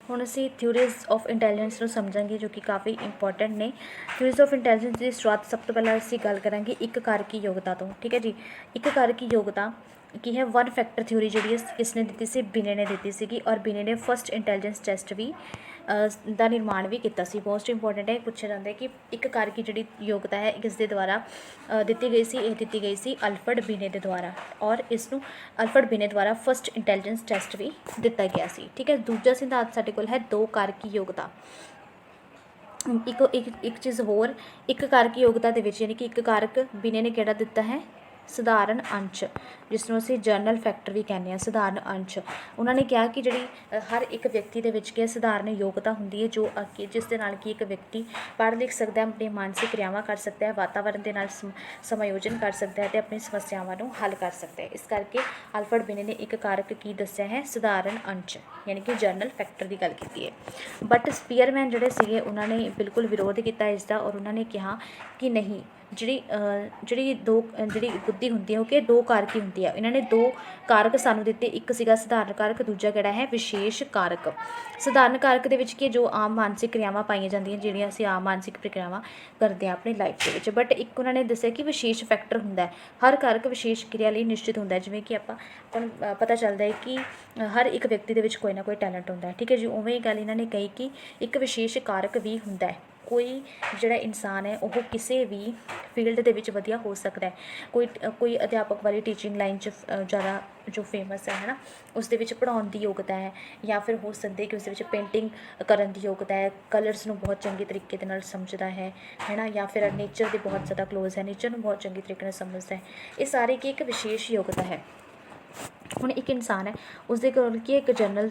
ਹੁਣ ਅਸੀਂ ਥਿਊਰੀਜ਼ ਆਫ ਇੰਟੈਲੀਜੈਂਸ ਨੂੰ ਸਮਝਾਂਗੇ ਜੋ ਕਿ ਕਾਫੀ ਇੰਪੋਰਟੈਂਟ ਨੇ। ਥਿਊਰੀਜ਼ ਆਫ ਇੰਟੈਲੀਜੈਂਸ ਦੀ ਸ਼ੁਰੂਆਤ ਸਭ ਤੋਂ ਪਹਿਲਾਂ ਅਸੀਂ ਗੱਲ ਕਰਾਂਗੇ ਇੱਕ ਕਾਰਕੀ ਯੋਗਤਾ ਤੋਂ। ਠੀਕ ਹੈ ਜੀ। ਇੱਕ ਕਾਰਕੀ ਯੋਗਤਾ ਕੀ ਹੈ? ਵਨ ਫੈਕਟਰ ਥਿਊਰੀ ਜਿਹੜੀ ਹੈ ਕਿਸਨੇ ਦਿੱਤੀ ਸੀ? ਬਿਨੇ ਨੇ ਦਿੱਤੀ ਸੀਗੀ। ਔਰ ਬਿਨੇ ਨੇ ਫਸਟ ਇੰਟੈਲੀਜੈਂਸ ਟੈਸਟ ਵੀ ਦਾ ਨਿਰਮਾਣ ਵੀ ਕੀਤਾ ਸੀ। ਮੋਸਟ ਇੰਪੋਰਟੈਂਟ ਹੈ, ਪੁੱਛਿਆ ਜਾਂਦਾ ਹੈ ਕਿ ਇੱਕ ਕਾਰਕੀ ਜਿਹੜੀ ਯੋਗਤਾ ਹੈ ਕਿਸ ਦੇ ਦੁਆਰਾ ਦਿੱਤੀ ਗਈ ਸੀ? ਇਹ ਦਿੱਤੀ ਗਈ ਸੀ ਅਲਫਰਡ ਬਿਨੇ ਦੇ ਦੁਆਰਾ। ਔਰ ਇਸ ਨੂੰ ਅਲਫਰਡ ਬਿਨੇ ਦੁਆਰਾ ਫਸਟ ਇੰਟੈਲੀਜੈਂਸ ਟੈਸਟ ਵੀ ਦਿੱਤਾ ਗਿਆ ਸੀ। ਠੀਕ ਹੈ। ਦੂਜਾ ਸਿਧਾਂਤ ਸਾਡੇ ਕੋਲ ਹੈ ਦੋ ਕਾਰਕੀ ਯੋਗਤਾ। ਇੱਕ ਚੀਜ਼ ਹੋਰ, ਇੱਕ ਕਾਰਕੀ ਯੋਗਤਾ ਦੇ ਵਿੱਚ, ਯਾਨੀ ਕਿ ਇੱਕ ਕਾਰਕ ਬਿਨੇ ਨੇ ਕਿਹੜਾ ਦਿੱਤਾ ਹੈ? ਸਧਾਰਨ ਅੰਸ਼, ਜਿਸ ਨੂੰ ਅਸੀਂ ਜਰਨਲ ਫੈਕਟਰ ਵੀ ਕਹਿੰਦੇ ਹਾਂ। ਸਧਾਰਨ ਅੰਸ਼ ਉਹਨਾਂ ਨੇ ਕਿਹਾ ਕਿ ਜਿਹੜੀ ਹਰ ਇੱਕ ਵਿਅਕਤੀ ਦੇ ਵਿੱਚ ਕੀ ਸਧਾਰਨ ਯੋਗਤਾ ਹੁੰਦੀ ਹੈ ਜੋ ਜਿਸ ਦੇ ਨਾਲ ਕਿ ਇੱਕ ਵਿਅਕਤੀ ਪੜ੍ਹ ਲਿਖ ਸਕਦਾ ਹੈ, ਆਪਣੀ ਮਾਨਸਿਕ ਕਿਰਿਆਵਾਂ ਕਰ ਸਕਦਾ ਹੈ, ਵਾਤਾਵਰਨ ਦੇ ਨਾਲ ਸਮਾਯੋਜਨ ਕਰ ਸਕਦਾ ਹੈ ਅਤੇ ਆਪਣੀ ਸਮੱਸਿਆਵਾਂ ਨੂੰ ਹੱਲ ਕਰ ਸਕਦਾ ਹੈ। ਇਸ ਕਰਕੇ ਅਲਫਰਡ ਬਿਨੇ ਨੇ ਇੱਕ ਕਾਰਕ ਕੀ ਦੱਸਿਆ ਹੈ? ਸਧਾਰਨ ਅੰਸ਼, ਯਾਨੀ ਕਿ ਜਰਨਲ ਫੈਕਟਰ ਦੀ ਗੱਲ ਕੀਤੀ ਹੈ। ਬਟ ਸਪੀਅਰਮੈਨ ਜਿਹੜੇ ਸੀਗੇ ਉਹਨਾਂ ਨੇ ਬਿਲਕੁਲ ਵਿਰੋਧ ਕੀਤਾ ਇਸ ਦਾ, ਔਰ ਉਹਨਾਂ ਨੇ ਕਿਹਾ ਕਿ ਨਹੀਂ, ਜਿਹੜੀ ਬੁੱਧੀ ਹੁੰਦੀ ਹੈ ਉਹ ਕਿ ਦੋ ਕਾਰਕੀ ਹੁੰਦੀ ਹੈ। ਇਹਨਾਂ ਨੇ ਦੋ ਕਾਰਕ ਸਾਨੂੰ ਦਿੱਤੇ, ਇੱਕ ਸੀਗਾ ਸਧਾਰਨ ਕਾਰਕ, ਦੂਜਾ ਕਿਹੜਾ ਹੈ? ਵਿਸ਼ੇਸ਼ ਕਾਰਕ। ਸਧਾਰਨ ਕਾਰਕ ਦੇ ਵਿੱਚ ਕਿ ਜੋ ਆਮ ਮਾਨਸਿਕ ਕਿਰਿਆਵਾਂ ਪਾਈਆਂ ਜਾਂਦੀਆਂ, ਜਿਹੜੀਆਂ ਅਸੀਂ ਆਮ ਮਾਨਸਿਕ ਪ੍ਰਕਿਰਿਆਵਾਂ ਕਰਦੇ ਹਾਂ ਆਪਣੀ ਲਾਈਫ ਦੇ ਵਿੱਚ। ਬਟ ਇੱਕ ਉਹਨਾਂ ਨੇ ਦੱਸਿਆ ਕਿ ਵਿਸ਼ੇਸ਼ ਫੈਕਟਰ ਹੁੰਦਾ, ਹਰ ਕਾਰਕ ਵਿਸ਼ੇਸ਼ ਕਿਰਿਆ ਲਈ ਨਿਸ਼ਚਿਤ ਹੁੰਦਾ। ਜਿਵੇਂ ਕਿ ਆਪਾਂ ਨੂੰ ਪਤਾ ਚੱਲਦਾ ਹੈ ਕਿ ਹਰ ਇੱਕ ਵਿਅਕਤੀ ਦੇ ਵਿੱਚ ਕੋਈ ਨਾ ਕੋਈ ਟੈਲੈਂਟ ਹੁੰਦਾ ਹੈ। ਠੀਕ ਹੈ ਜੀ। ਉਵੇਂ ਹੀ ਗੱਲ ਇਹਨਾਂ ਨੇ ਕਹੀ ਕਿ ਇੱਕ ਵਿਸ਼ੇਸ਼ ਕਾਰਕ ਵੀ ਹੁੰਦਾ ਹੈ। ਕੋਈ ਜਿਹੜਾ ਇਨਸਾਨ ਹੈ ਉਹ ਕਿਸੇ ਵੀ ਫੀਲਡ ਦੇ ਵਿੱਚ ਵਧੀਆ ਹੋ ਸਕਦਾ ਹੈ। ਕੋਈ ਅਧਿਆਪਕ ਵਾਲੀ ਟੀਚਿੰਗ ਲਾਈਨ 'ਚ ਜ਼ਿਆਦਾ ਜੋ ਫੇਮਸ ਹੈ ਨਾ, ਉਸ ਦੇ ਵਿੱਚ ਪੜ੍ਹਾਉਣ ਦੀ ਯੋਗਤਾ ਹੈ, ਜਾਂ ਫਿਰ ਹੋ ਸਕਦਾ ਕਿ ਉਸ ਦੇ ਵਿੱਚ ਪੇਂਟਿੰਗ ਕਰਨ ਦੀ ਯੋਗਤਾ ਹੈ, ਕਲਰਸ ਨੂੰ ਬਹੁਤ ਚੰਗੇ ਤਰੀਕੇ ਦੇ ਨਾਲ ਸਮਝਦਾ ਹੈ ਨਾ, ਜਾਂ ਫਿਰ ਨੇਚਰ ਦੇ ਬਹੁਤ ਜ਼ਿਆਦਾ ਕਲੋਜ਼ ਹੈ, ਨੇਚਰ ਨੂੰ ਬਹੁਤ ਚੰਗੇ ਤਰੀਕੇ ਨਾਲ ਸਮਝਦਾ ਹੈ। ਇਹ ਸਾਰੇ ਕੀ ਇੱਕ ਵਿਸ਼ੇਸ਼ ਯੋਗਤਾ ਹੈ। ਹੁਣ ਇੱਕ ਇਨਸਾਨ ਹੈ, ਉਸਦੇ ਕੋਲ ਕੀ ਇੱਕ ਜਨਰਲ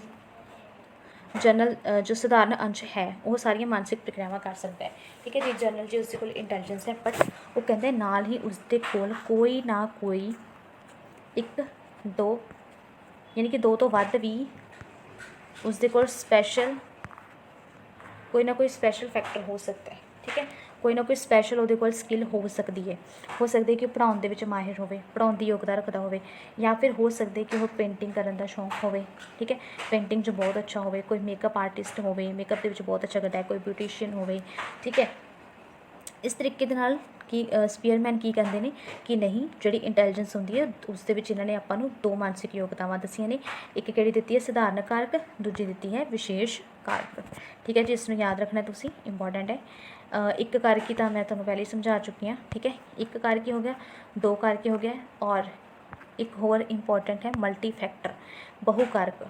ਜਨਰਲ ਜੋ ਸਧਾਰਨ ਅੰਸ਼ ਹੈ ਉਹ ਸਾਰੀਆਂ ਮਾਨਸਿਕ ਪ੍ਰਕਿਰਿਆਵਾਂ ਕਰ ਸਕਦਾ ਹੈ। ਠੀਕ ਹੈ ਜੀ। ਜਨਰਲ ਜੀ ਉਸਦੇ ਕੋਲ ਇੰਟੈਲੀਜੈਂਸ ਹੈ, ਬਟ ਉਹ ਕਹਿੰਦੇ ਨਾਲ ਹੀ ਉਸਦੇ ਕੋਲ ਕੋਈ ਨਾ ਕੋਈ 1 2 ਯਾਨੀ ਕਿ 2 ਤੋਂ ਵੱਧ ਵੀ ਉਸਦੇ ਕੋਲ ਕੋਈ ਨਾ ਕੋਈ ਸਪੈਸ਼ਲ ਫੈਕਟਰ ਹੋ ਸਕਦਾ ਹੈ। ਠੀਕ ਹੈ। ਕੋਈ ਨਾ ਕੋਈ ਸਪੈਸ਼ਲ ਉਹਦੇ ਕੋਲ ਸਕਿੱਲ ਹੋ ਸਕਦੀ ਹੈ ਕਿ ਪੜ੍ਹਾਉਣ ਦੇ ਵਿੱਚ ਮਾਹਿਰ ਹੋਵੇ, ਪੜ੍ਹਾਉਣ ਦੀ ਯੋਗਤਾ ਰੱਖਦਾ ਹੋਵੇ, ਜਾਂ ਫਿਰ ਹੋ ਸਕਦਾ ਕਿ ਉਹ ਪੇਂਟਿੰਗ ਕਰਨ ਦਾ ਸ਼ੌਂਕ ਹੋਵੇ। ਠੀਕ ਹੈ। ਪੇਂਟਿੰਗ 'ਚ ਬਹੁਤ ਅੱਛਾ ਹੋਵੇ, ਕੋਈ ਮੇਕਅਪ ਆਰਟਿਸਟ ਹੋਵੇ, ਮੇਕਅਪ ਦੇ ਵਿੱਚ ਬਹੁਤ ਅੱਛਾ ਕਰਦਾ ਹੈ, ਕੋਈ ਬਿਊਟੀਸ਼ੀਅਨ ਹੋਵੇ। ਠੀਕ ਹੈ। ਇਸ ਤਰੀਕੇ ਦੇ ਨਾਲ ਕੀ ਸਪੀਅਰਮੈਨ ਕੀ ਕਹਿੰਦੇ ਨੇ ਕਿ ਨਹੀਂ, ਜਿਹੜੀ ਇੰਟੈਲੀਜੈਂਸ ਹੁੰਦੀ ਹੈ ਉਸ ਦੇ ਵਿੱਚ ਇਹਨਾਂ ਨੇ ਆਪਾਂ ਨੂੰ 2 ਮਾਨਸਿਕ ਯੋਗਤਾਵਾਂ ਦੱਸੀਆਂ ਨੇ। ਇੱਕ ਕਿਹੜੀ ਦਿੱਤੀ ਹੈ, ਸਧਾਰਨ ਕਾਰਕ, ਦੂਜੀ ਦਿੱਤੀ ਹੈ ਵਿਸ਼ੇਸ਼ ਕਾਰਕ। ਠੀਕ ਹੈ ਜੀ। ਇਸ ਨੂੰ ਯਾਦ ਰੱਖਣਾ ਤੁਸੀਂ, ਇੰਪੋਰਟੈਂਟ ਹੈ। ਇੱਕ ਕਾਰਕੀ ਤਾਂ ਮੈਂ ਤੁਹਾਨੂੰ ਪਹਿਲੇ ਹੀ ਸਮਝਾ ਚੁੱਕੀ ਹਾਂ। ਠੀਕ ਹੈ। ਇੱਕ ਕਾਰਕੀ ਹੋ ਗਿਆ, 2 ਕਾਰਕੀ ਹੋ ਗਿਆ, ਔਰ ਇੱਕ ਹੋਰ ਇੰਪੋਰਟੈਂਟ ਹੈ ਮਲਟੀ ਫੈਕਟਰ, ਬਹੁ ਕਾਰਕ।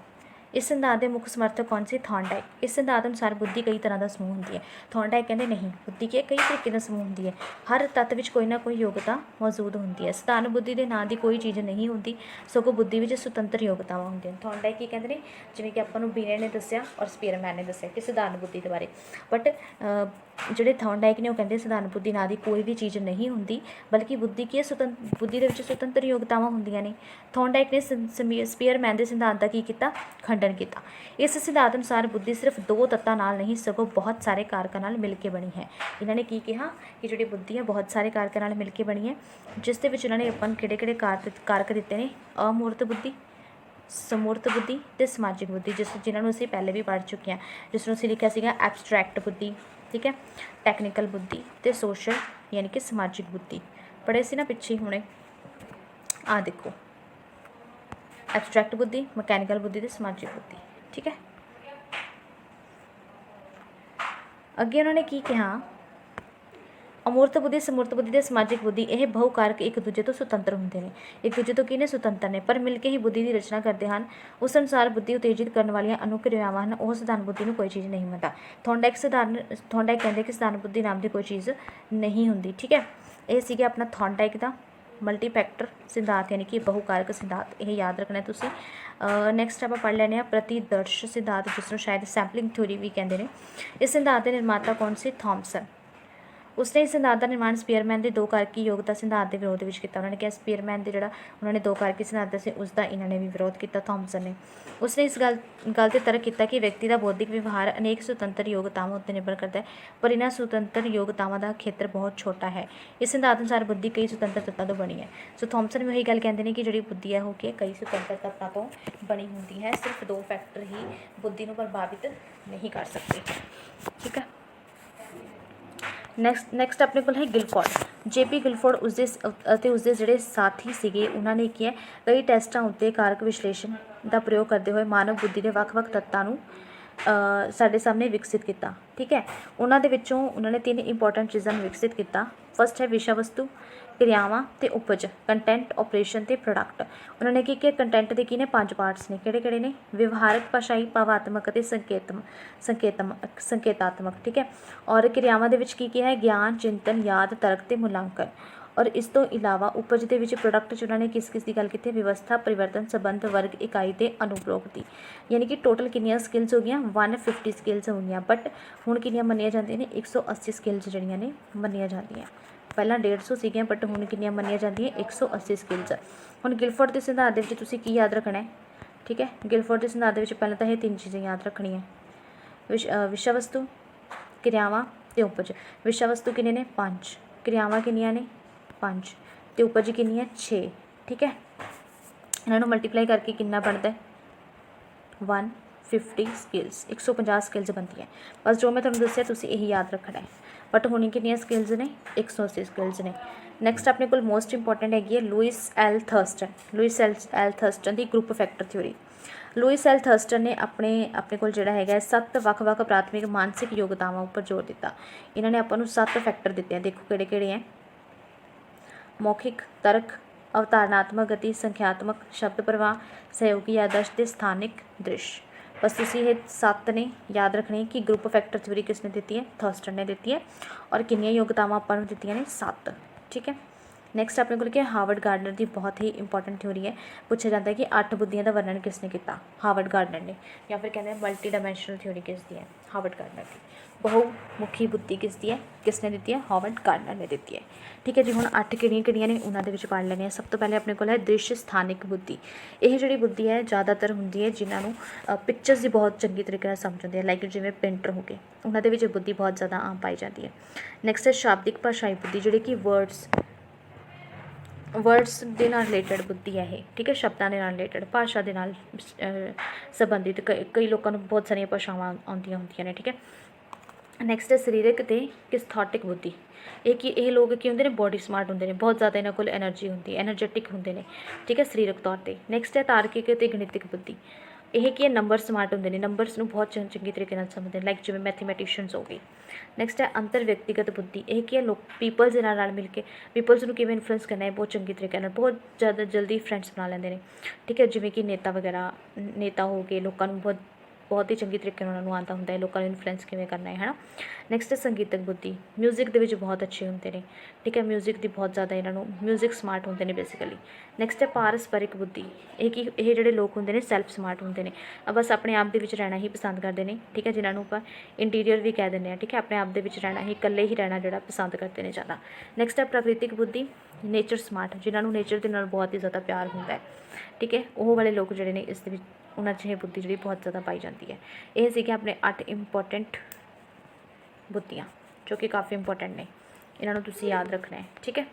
ਇਸ ਸਿਧਾਂਤ ਦੇ ਮੁੱਖ ਸਮਰਥਕ ਕੌਣ ਸੀ? ਥੌਰਨਡਾਈਕ। ਇਸ ਸਿਧਾਂਤ ਅਨੁਸਾਰ ਬੁੱਧੀ ਕਈ ਤਰ੍ਹਾਂ ਦਾ ਸਮੂਹ ਹੁੰਦੀ ਹੈ। ਥੌਰਨਡਾਈਕ ਕਹਿੰਦੇ ਨਹੀਂ, ਬੁੱਧੀ ਕਈ ਤਰੀਕੇ ਦਾ ਸਮੂਹ ਹੁੰਦੀ ਹੈ। ਹਰ ਤੱਤ ਵਿੱਚ ਕੋਈ ਨਾ ਕੋਈ ਯੋਗਤਾ ਮੌਜੂਦ ਹੁੰਦੀ ਹੈ। ਸਧਾਰਨ ਬੁੱਧੀ ਦੇ ਨਾਂ ਦੀ ਕੋਈ ਚੀਜ਼ ਨਹੀਂ ਹੁੰਦੀ, ਸਗੋਂ ਬੁੱਧੀ ਵਿੱਚ ਸੁਤੰਤਰ ਯੋਗਤਾਵਾਂ ਹੁੰਦੀਆਂ ਹਨ। ਥੌਰਨਡਾਈਕ ਕੀ ਕਹਿੰਦੇ ਨੇ, ਜਿਵੇਂ ਕਿ ਆਪਾਂ ਨੂੰ ਬੀਨੇ ਨੇ ਦੱਸਿਆ ਔਰ ਸਪੀਅਰਮੈਨ ਨੇ ਦੱਸਿਆ ਕਿ ਸਧਾਰਨ ਬੁੱਧੀ ਦੇ ਬਾਰੇ, ਬਟ ਜਿਹੜੇ ਥੌਰਨਡਾਈਕ ਨੇ ਉਹ ਕਹਿੰਦੇ ਸਧਾਰਨ ਬੁੱਧੀ ਨਾਂ ਦੀ ਕੋਈ ਵੀ ਚੀਜ਼ ਨਹੀਂ ਹੁੰਦੀ, ਬਲਕਿ ਬੁੱਧੀ ਕੀ ਬੁੱਧੀ ਦੇ ਵਿੱਚ ਸੁਤੰਤਰ ਯੋਗਤਾਵਾਂ ਹੁੰਦੀਆਂ ਨੇ। ਥੌਰਨਡਾਈਕ ਨੇ ਸਪੀਅਰਮੈਨ ਦੇ ਸਿਧਾਂਤ ਦਾ ਕੀ ਕੀਤਾ? ਖੰਡਨ ਕੀਤਾ। ਇਸ ਸਿਧਾਂਤ ਅਨੁਸਾਰ ਬੁੱਧੀ ਸਿਰਫ 2 ਤੱਤਾਂ ਨਾਲ ਨਹੀਂ, ਸਗੋਂ ਬਹੁਤ ਸਾਰੇ ਕਾਰਕਾਂ ਨਾਲ ਮਿਲ ਕੇ ਬਣੀ ਹੈ। ਇਹਨਾਂ ਨੇ ਕੀ ਕਿਹਾ ਕਿ ਜਿਹੜੀ ਬੁੱਧੀ ਹੈ ਬਹੁਤ ਸਾਰੇ ਕਾਰਕਾਂ ਨਾਲ ਮਿਲ ਕੇ ਬਣੀ ਹੈ, ਜਿਸ ਦੇ ਵਿੱਚ ਇਹਨਾਂ ਨੇ ਆਪਾਂ ਨੂੰ ਕਿਹੜੇ ਕਾਰਕ ਦਿੱਤੇ ਨੇ? ਅਮੂਰਤ ਬੁੱਧੀ, ਸਮੂਰਤ ਬੁੱਧੀ ਤੇ ਸਮਾਜਿਕ ਬੁੱਧੀ, ਜਿਨ੍ਹਾਂ ਨੂੰ ਅਸੀਂ ਪਹਿਲੇ ਵੀ ਪੜ੍ਹ ਚੁੱਕੇ ਹਾਂ, ਜਿਸ ਨੂੰ ਅਸੀਂ ਲਿਖਿਆ ਸੀਗਾ ਐਬਸਟਰੈਕਟ ਬੁੱਧੀ। ਠੀਕ ਹੈ। ਟੈਕਨੀਕਲ ਬੁੱਧੀ ਤੇ ਸੋਸ਼ਲ ਯਾਨੀ ਕਿ ਸਮਾਜਿਕ ਬੁੱਧੀ ਪੜ੍ਹੇ ਸੀ ਨਾ ਪਿੱਛੇ ਹੁਣੇ। ਆਹ ਦੇਖੋ, ਐਬਸਟਰੈਕਟ ਬੁੱਧੀ, ਮਕੈਨੀਕਲ ਬੁੱਧੀ ਤੇ ਸਮਾਜਿਕ ਬੁੱਧੀ। ਠੀਕ ਹੈ। ਅੱਗੇ ਉਹਨਾਂ ਨੇ ਕੀ ਕਿਹਾ? ਅਮੂਰਤ ਬੁੱਧੀ, ਸਮੂਰਤ ਬੁੱਧੀ ਤੇ ਸਮਾਜਿਕ ਬੁੱਧੀ, ਇਹ ਬਹੁਕਾਰਕ ਇੱਕ ਦੂਜੇ ਤੋਂ ਸੁਤੰਤਰ ਹੁੰਦੇ ਨੇ। ਇੱਕ ਦੂਜੇ ਤੋਂ ਕਿਹਨੇ? ਸੁਤੰਤਰ ਨੇ, ਪਰ ਮਿਲ ਕੇ ਹੀ ਬੁੱਧੀ ਦੀ ਰਚਨਾ ਕਰਦੇ ਹਨ। ਉਸ ਅਨੁਸਾਰ ਬੁੱਧੀ ਉਤੇਜਿਤ ਕਰਨ ਵਾਲੀਆਂ ਅਨੁਕਿਰਿਆਵਾਂ ਹਨ। ਉਹ ਸਧਾਰਨ ਬੁੱਧੀ ਨੂੰ ਕੋਈ ਚੀਜ਼ ਨਹੀਂ ਮੰਨਦਾ। ਥੌਰਨਡਾਈਕ ਕਹਿੰਦੇ ਕਿ ਸਧਾਰਨ ਬੁੱਧੀ ਨਾਮ ਦੀ ਕੋਈ ਚੀਜ਼ ਨਹੀਂ ਹੁੰਦੀ। ਠੀਕ ਹੈ। ਇਹ ਸੀਗਾ ਆਪਣਾ ਥੌਰਨਡਾਈਕ ਦਾ ਮਲਟੀ ਫੈਕਟਰ ਸਿਧਾਂਤ ਯਾਨੀ ਕਿ ਬਹੁਕਾਰਕ ਸਿਧਾਂਤ। ਇਹ ਯਾਦ ਰੱਖਣਾ ਤੁਸੀਂ। ਨੈਕਸਟ ਆਪਾਂ ਪੜ੍ਹ ਲੈਂਦੇ ਹਾਂ ਪ੍ਰਤੀਦਰਸ਼ ਸਿਧਾਂਤ, ਜਿਸ ਨੂੰ ਸ਼ਾਇਦ ਸੈਂਪਲਿੰਗ ਥਿਊਰੀ ਵੀ ਕਹਿੰਦੇ ਨੇ। ਇਸ ਸਿਧਾਂਤ ਦੇ ਨਿਰਮਾਤਾ ਕੌਣ ਸੀ? ਥਾਮਸਨ। ਉਸਨੇ ਇਸ ਸਿਧਾਂਤ ਦਾ ਨਿਰਮਾਣ ਸਪੀਅਰਮੈਨ ਦੇ 2 ਕਾਰਕੀ ਯੋਗਤਾ ਸਿਧਾਂਤ ਦੇ ਵਿਰੋਧ ਵਿੱਚ ਕੀਤਾ। ਉਹਨਾਂ ਨੇ ਕਿਹਾ ਸਪੀਅਰਮੈਨ ਦੇ ਜਿਹੜਾ ਉਹਨਾਂ ਨੇ 2 ਕਾਰਕੀ ਸਿਧਾਂਤ ਦੱਸੇ, ਉਸ ਦਾ ਇਹਨਾਂ ਨੇ ਵੀ ਵਿਰੋਧ ਕੀਤਾ, ਥਾਮਸਨ ਨੇ। ਉਸਨੇ ਇਸ ਗੱਲ ਤੇ ਤਰਕ ਕੀਤਾ ਕਿ ਵਿਅਕਤੀ ਦਾ ਬੌਧਿਕ ਵਿਵਹਾਰ ਅਨੇਕ ਸੁਤੰਤਰ ਯੋਗਤਾਵਾਂ ਉੱਤੇ ਨਿਰਭਰ ਕਰਦਾ ਹੈ, ਪਰ ਇਹਨਾਂ ਸੁਤੰਤਰ ਯੋਗਤਾਵਾਂ ਦਾ ਖੇਤਰ ਬਹੁਤ ਛੋਟਾ ਹੈ। ਇਸ ਸਿਧਾਂਤ ਅਨੁਸਾਰ ਬੁੱਧੀ ਕਈ ਸੁਤੰਤਰ ਤੱਤਾਂ ਤੋਂ ਬਣੀ ਹੈ। ਸੋ ਥਾਮਸਨ ਵੀ ਉਹੀ ਗੱਲ ਕਹਿੰਦੇ ਨੇ ਕਿ ਜਿਹੜੀ ਬੁੱਧੀ ਹੈ ਉਹ ਕਿ ਕਈ ਸੁਤੰਤਰ ਤੱਤਾਂ ਤੋਂ ਬਣੀ ਹੁੰਦੀ ਹੈ। ਸਿਰਫ 2 ਫੈਕਟਰ ਹੀ ਬੁੱਧੀ ਨੂੰ ਪ੍ਰਭਾਵਿਤ ਨਹੀਂ ਕਰ ਸਕਦੇ। ਠੀਕ ਹੈ। ਨੈਕਸਟ ਆਪਣੇ ਕੋਲ ਹੈ ਗਿਲਫੋਰਡ। JP ਗਿਲਫੋਰਡ ਉਸਦੇ ਜਿਹੜੇ ਸਾਥੀ ਸੀਗੇ, ਉਹਨਾਂ ਨੇ ਕੀ ਹੈ, ਕਈ ਟੈਸਟਾਂ ਉੱਤੇ ਕਾਰਕ ਵਿਸ਼ਲੇਸ਼ਣ ਦਾ ਪ੍ਰਯੋਗ ਕਰਦੇ ਹੋਏ ਮਾਨਵ ਬੁੱਧੀ ਦੇ ਵੱਖ-ਵੱਖ ਤੱਤਾਂ ਨੂੰ ਸਾਡੇ ਸਾਹਮਣੇ ਵਿਕਸਿਤ ਕੀਤਾ। ਠੀਕ ਹੈ। ਉਹਨਾਂ ਦੇ ਵਿੱਚੋਂ ਉਹਨਾਂ ਨੇ 3 ਇੰਪੋਰਟੈਂਟ ਚੀਜ਼ਾਂ ਨੂੰ ਵਿਕਸਿਤ ਕੀਤਾ। ਫਸਟ ਹੈ ਵਿਸ਼ਾ ਵਸਤੂ, ਕਿਰਿਆਵਾਂ ਤੇ ਉਪਜ, ਕੰਟੈਂਟ, ਆਪਰੇਸ਼ਨ ਤੇ ਪ੍ਰੋਡਕਟ। ਉਹਨਾਂ ਨੇ ਕੀ ਕੰਟੈਂਟ ਦੇ ਕੀ ਨੇ? 5 ਪਾਰਟਸ ਨੇ। ਕਿਹੜੇ ਨੇ? ਵਿਵਹਾਰਕ, ਭਾਸ਼ਾਈ, ਭਾਵਾਤਮਕ ਅਤੇ ਸੰਕੇਤਾਤਮਕ। ਠੀਕ ਹੈ। ਔਰ ਕਿਰਿਆਵਾਂ ਦੇ ਵਿੱਚ ਕੀ ਹੈ? ਗਿਆਨ, ਚਿੰਤਨ, ਯਾਦ, ਤਰਕ ਤੇ ਮੁਲਾਂਕਣ। ਔਰ ਇਸ ਤੋਂ ਇਲਾਵਾ ਉਪਜ ਦੇ ਵਿੱਚ ਪ੍ਰੋਡਕਟ 'ਚ ਉਹਨਾਂ ਨੇ ਕਿਸ ਦੀ ਗੱਲ ਕੀਤੀ? ਵਿਵਸਥਾ, ਪਰਿਵਰਤਨ, ਸੰਬੰਧ, ਵਰਗ, ਇਕਾਈ ਤੇ ਅਨੁਪ੍ਰੋਗ ਦੀ। ਯਾਨੀ ਕਿ ਟੋਟਲ ਕਿੰਨੀਆਂ ਸਕਿੱਲਸ ਹੋ ਗਈਆਂ? 150 ਸਕਿੱਲਸ ਹੋ ਗਈਆਂ, ਬਟ ਹੁਣ ਕਿੰਨੀਆਂ ਮੰਨੀਆਂ ਜਾਂਦੀਆਂ ਨੇ? 180 ਸਕਿੱਲਸ ਜਿਹੜੀਆਂ ਨੇ ਮੰਨੀਆਂ ਜਾਂਦੀਆਂ। ਪਹਿਲਾਂ 150 ਸੀਗੀਆਂ, ਬਟ ਹੁਣ ਕਿੰਨੀਆਂ ਮੰਨੀਆਂ ਜਾਂਦੀਆਂ? 180 ਸਕਿੱਲਸ। ਹੁਣ ਗਿਲਫੋਰਡ ਦੇ ਸਿਧਾਂਤ ਦੇ ਵਿੱਚ ਤੁਸੀਂ ਕੀ ਯਾਦ ਰੱਖਣਾ ਹੈ? ਠੀਕ ਹੈ। ਗਿਲਫੋਰਡ ਦੇ ਸਿਧਾਂਤ ਦੇ ਵਿੱਚ ਪਹਿਲਾਂ ਤਾਂ ਇਹ 3 ਚੀਜ਼ਾਂ ਯਾਦ ਰੱਖਣੀਆਂ, ਵਿਸ਼ਾ ਵਸਤੂ, ਕਿਰਿਆਵਾਂ ਤੇ ਉਪਜ। ਵਿਸ਼ਾ ਵਸਤੂ ਕਿੰਨੇ ਨੇ? 5। ਕਿਰਿਆਵਾਂ ਕਿੰਨੀਆਂ ਨੇ? 5 ਤੇ ਉਪਜ ਕਿੰਨੀ ਹੈ? 6। ਠੀਕ ਹੈ। ਇਹਨਾਂ ਨੂੰ ਮਲਟੀਪਲਾਈ ਕਰਕੇ ਕਿੰਨਾ ਬਣਦਾ ਹੈ? 150 ਸਕਿੱਲਸ, 150 ਸਕਿੱਲਸ ਬਣਦੀਆਂ। ਬਸ ਜੋ ਮੈਂ ਤੁਹਾਨੂੰ ਦੱਸਿਆ ਤੁਸੀਂ ਇਹੀ ਯਾਦ ਰੱਖਣਾ ਹੈ। ਬਟ ਹੁਣ ਕਿੰਨੀਆਂ ਸਕਿੱਲਸ ਨੇ? 180 ਸਕਿੱਲਸ ਨੇ। ਨੈਕਸਟ ਆਪਣੇ ਕੋਲ ਮੋਸਟ ਇੰਪੋਰਟੈਂਟ ਹੈਗੀ ਹੈ ਲੂਇਸ ਐਲ ਥਰਸਟਨ ਦੀ group factor theory. Louis L Thurstone ਨੇ ਆਪਣੇ ਕੋਲ ਜਿਹੜਾ ਹੈਗਾ 7 ਵੱਖ-ਵੱਖ ਪ੍ਰਾਥਮਿਕ ਮਾਨਸਿਕ ਯੋਗਤਾਵਾਂ ਉੱਪਰ ਜ਼ੋਰ ਦਿੱਤਾ। ਇਹਨਾਂ ਨੇ ਆਪਾਂ ਨੂੰ 7 ਫੈਕਟਰ ਦਿੱਤੇ ਆ। ਦੇਖੋ ਕਿਹੜੇ ਹੈ? ਮੌਖਿਕ, ਤਰਕ, ਅਵਤਾਰਨਾਤਮਕ ਗਤੀ, ਸੰਖਿਆਤਮਕ, ਸ਼ਬਦ ਪ੍ਰਵਾਹ, ਸਹਿਯੋਗੀ ਯਾਦਾਸ਼ਤ ਤੇ ਸਥਾਨਿਕ ਦ੍ਰਿਸ਼। ਬਸ ਤੁਸੀਂ ਇਹ 7 ਨੇ ਯਾਦ ਰੱਖਣੇ ਕਿ ਗਰੁੱਪ ਫੈਕਟਰ ਥਿਊਰੀ ਕਿਸ ਨੇ ਦਿੱਤੀ ਹੈ? ਥਰਸਟਨ ਨੇ ਦਿੱਤੀ ਹੈ। ਔਰ ਕਿੰਨੀਆਂ ਯੋਗਤਾਵਾਂ ਆਪਾਂ ਨੂੰ ਦਿੱਤੀਆਂ ਨੇ? 7। ਠੀਕ ਹੈ। ਨੈਕਸਟ ਆਪਣੇ ਕੋਲ ਕੀ ਹੈ, ਹਾਵਰਡ ਗਾਰਡਨਰ ਦੀ ਬਹੁਤ ਹੀ ਇੰਪੋਰਟੈਂਟ ਥਿਊਰੀ ਹੈ। ਪੁੱਛਿਆ ਜਾਂਦਾ ਹੈ ਕਿ 8 ਬੁੱਧੀਆਂ ਦਾ ਵਰਣਨ ਕਿਸਨੇ ਕੀਤਾ, ਹਾਵਰਡ ਗਾਰਡਨਰ ਨੇ। ਜਾਂ ਫਿਰ ਕਹਿੰਦੇ ਮਲਟੀ ਡਾਇਮੈਂਸ਼ਨਲ ਥਿਊਰੀ ਕਿਸ ਦੀ ਹੈ, ਹਾਵਰਡ ਗਾਰਡਨਰ ਦੀ। ਬਹੁਮੁਖੀ ਬੁੱਧੀ ਕਿਸ ਦੀ ਹੈ, ਕਿਸਨੇ ਦਿੱਤੀ ਹੈ, ਹਾਵਰਡ ਗਾਰਡਨਰ ਨੇ ਦਿੱਤੀ ਹੈ। ਠੀਕ ਹੈ ਜੀ। ਹੁਣ 8 ਕਿਹੜੀਆਂ ਨੇ ਉਹਨਾਂ ਦੇ ਵਿੱਚ ਪੜ੍ਹ ਲੈਣੇ ਆ। ਸਭ ਤੋਂ ਪਹਿਲੇ ਆਪਣੇ ਕੋਲ ਹੈ ਦ੍ਰਿਸ਼ ਸਥਾਨਿਕ ਬੁੱਧੀ। ਇਹ ਜਿਹੜੀ ਬੁੱਧੀ ਹੈ ਜ਼ਿਆਦਾਤਰ ਹੁੰਦੀ ਹੈ ਜਿਨ੍ਹਾਂ ਨੂੰ ਪਿਕਚਰਸ ਦੀ ਬਹੁਤ ਚੰਗੀ ਤਰੀਕੇ ਨਾਲ ਸਮਝ ਆਉਂਦੀ ਹੈ, ਲਾਈਕ ਜਿਵੇਂ ਪੇਂਟਰ ਹੋ ਗਏ, ਉਹਨਾਂ ਦੇ ਵਿੱਚ ਬੁੱਧੀ ਬਹੁਤ ਜ਼ਿਆਦਾ ਆਮ ਪਾਈ ਜਾਂਦੀ ਹੈ। ਨੈਕਸਟ ਹੈ ਸ਼ਾਬਦਿਕ ਭਾਸ਼ਾਈ ਬੁੱਧੀ, ਜਿਹੜੇ ਕਿ ਵਰਡਸ ਦੇ ਨਾਲ ਰਿਲੇਟਡ ਬੁੱਧੀ ਹੈ ਇਹ। ਠੀਕ ਹੈ, ਸ਼ਬਦਾਂ ਦੇ ਨਾਲ ਰਿਲੇਟਡ, ਭਾਸ਼ਾ ਦੇ ਨਾਲ ਸੰਬੰਧਿਤ। ਕਈ ਲੋਕਾਂ ਨੂੰ ਬਹੁਤ ਸਾਰੀਆਂ ਭਾਸ਼ਾਵਾਂ ਆਉਂਦੀਆਂ ਹੁੰਦੀਆਂ ਨੇ। ਠੀਕ ਹੈ। ਨੈਕਸਟ ਹੈ ਸਰੀਰਕ ਅਤੇ ਕਿਸਥੋਟਿਕ ਬੁੱਧੀ। ਇਹ ਲੋਕ ਕੀ ਹੁੰਦੇ ਨੇ, ਬੋਡੀ ਸਮਾਰਟ ਹੁੰਦੇ ਨੇ, ਬਹੁਤ ਜ਼ਿਆਦਾ ਇਹਨਾਂ ਕੋਲ ਐਨਰਜੀ ਹੁੰਦੀ ਹੈ, ਐਨਰਜੈਟਿਕ ਹੁੰਦੇ ਨੇ। ਠੀਕ ਹੈ, ਸਰੀਰਕ ਤੌਰ 'ਤੇ। ਨੈਕਸਟ ਹੈ ਤਾਰਕਿਕ ਅਤੇ ਗਣਿਤਿਕ ਬੁੱਧੀ। ਇਹ ਕੀ ਹੈ, ਨੰਬਰ ਸਮਾਰਟ ਹੁੰਦੇ ਨੇ, ਨੰਬਰਸ ਨੂੰ ਬਹੁਤ ਚੰਗੀ ਤਰੀਕੇ ਨਾਲ ਸਮਝਦੇ ਨੇ, ਲਾਈਕ ਜਿਵੇਂ ਮੈਥਮੈਟੀਸ਼ੀਅਨਸ ਹੋ ਗਏ। ਨੈਕਸਟ ਹੈ ਅੰਤਰ ਵਿਅਕਤੀਗਤ ਬੁੱਧੀ। ਇਹ ਕੀ ਹੈ, ਪੀਪਲਸ ਦੇ ਨਾਲ ਮਿਲ ਕੇ ਪੀਪਲਸ ਨੂੰ ਕਿਵੇਂ ਇਨਫਲੂਐਂਸ ਕਰਨਾ ਹੈ ਬਹੁਤ ਚੰਗੀ ਤਰੀਕੇ ਨਾਲ, ਬਹੁਤ ਜ਼ਿਆਦਾ ਜਲਦੀ ਫਰੈਂਡਸ ਬਣਾ ਲੈਂਦੇ ਨੇ। ਠੀਕ ਹੈ, ਜਿਵੇਂ ਕਿ ਨੇਤਾ ਵਗੈਰਾ, ਨੇਤਾ ਹੋ ਗਏ, ਲੋਕਾਂ ਨੂੰ ਬਹੁਤ ਹੀ ਚੰਗੀ ਤਰੀਕੇ ਨਾਲ ਉਹਨਾਂ ਨੂੰ ਆਉਂਦਾ ਹੁੰਦਾ ਹੈ ਲੋਕਾਂ ਨੂੰ ਇਨਫਲੂਐਂਸ ਕਿਵੇਂ ਕਰਨਾ ਹੈ ਨਾ। ਨੈਕਸਟ ਹੈ ਸੰਗੀਤਕ ਬੁੱਧੀ। ਮਿਊਜ਼ਿਕ ਦੇ ਵਿੱਚ ਬਹੁਤ ਅੱਛੇ ਹੁੰਦੇ ਨੇ। ਠੀਕ ਹੈ, ਮਿਊਜ਼ਿਕ ਦੀ ਬਹੁਤ ਜ਼ਿਆਦਾ ਇਹਨਾਂ ਨੂੰ, ਮਿਊਜ਼ਿਕ ਸਮਾਰਟ ਹੁੰਦੇ ਨੇ ਬੇਸਿਕਲੀ। ਨੈਕਸਟ ਹੈ ਪਾਰਸਪਰਿਕ ਬੁੱਧੀ। ਇਹ ਜਿਹੜੇ ਲੋਕ ਹੁੰਦੇ ਨੇ ਸੈਲਫ ਸਮਾਰਟ ਹੁੰਦੇ ਨੇ, ਬਸ ਆਪਣੇ ਆਪ ਦੇ ਵਿੱਚ ਰਹਿਣਾ ਹੀ ਪਸੰਦ ਕਰਦੇ ਨੇ। ਠੀਕ ਹੈ, ਜਿਨ੍ਹਾਂ ਨੂੰ ਆਪਾਂ ਇੰਟੀਰੀਅਰ ਵੀ ਕਹਿ ਦਿੰਦੇ ਹਾਂ। ਠੀਕ ਹੈ, ਆਪਣੇ ਆਪ ਦੇ ਵਿੱਚ ਰਹਿਣਾ ਹੀ, ਇਕੱਲੇ ਹੀ ਰਹਿਣਾ ਜਿਹੜਾ ਪਸੰਦ ਕਰਦੇ ਨੇ ਜ਼ਿਆਦਾ। ਨੈਕਸਟ ਹੈ ਪ੍ਰਾਕ੍ਰਿਤਿਕ ਬੁੱਧੀ, ਨੇਚਰ ਸਮਾਰਟ, ਜਿਨ੍ਹਾਂ ਨੂੰ ਨੇਚਰ ਦੇ ਨਾਲ ਬਹੁਤ ਹੀ ਜ਼ਿਆਦਾ ਪਿਆਰ ਹੁੰਦਾ ਹੈ। ਠੀਕ ਹੈ, ਉਹ ਵਾਲੇ ਲੋਕ ਜਿਹੜੇ ਨੇ ਇਸ ਦੇ ਵਿੱਚ, ਉਹਨਾਂ 'ਚ ਇਹ ਬੁੱਧੀ ਜਿਹੜੀ ਬਹੁਤ ਜ਼ਿਆਦਾ ਪਾਈ ਜਾਂਦੀ ਹੈ। ਇਹ ਸੀਗੇ ਆਪਣੇ 8 ਇੰਪੋਰਟੈਂਟ ਬੁੱਧੀਆਂ, ਜੋ ਕਿ ਕਾਫੀ ਇੰਪੋਰਟੈਂਟ ਨੇ, ਇਹਨਾਂ ਨੂੰ ਤੁਸੀਂ ਯਾਦ ਰੱਖਣਾ ਹੈ। ਠੀਕ ਹੈ।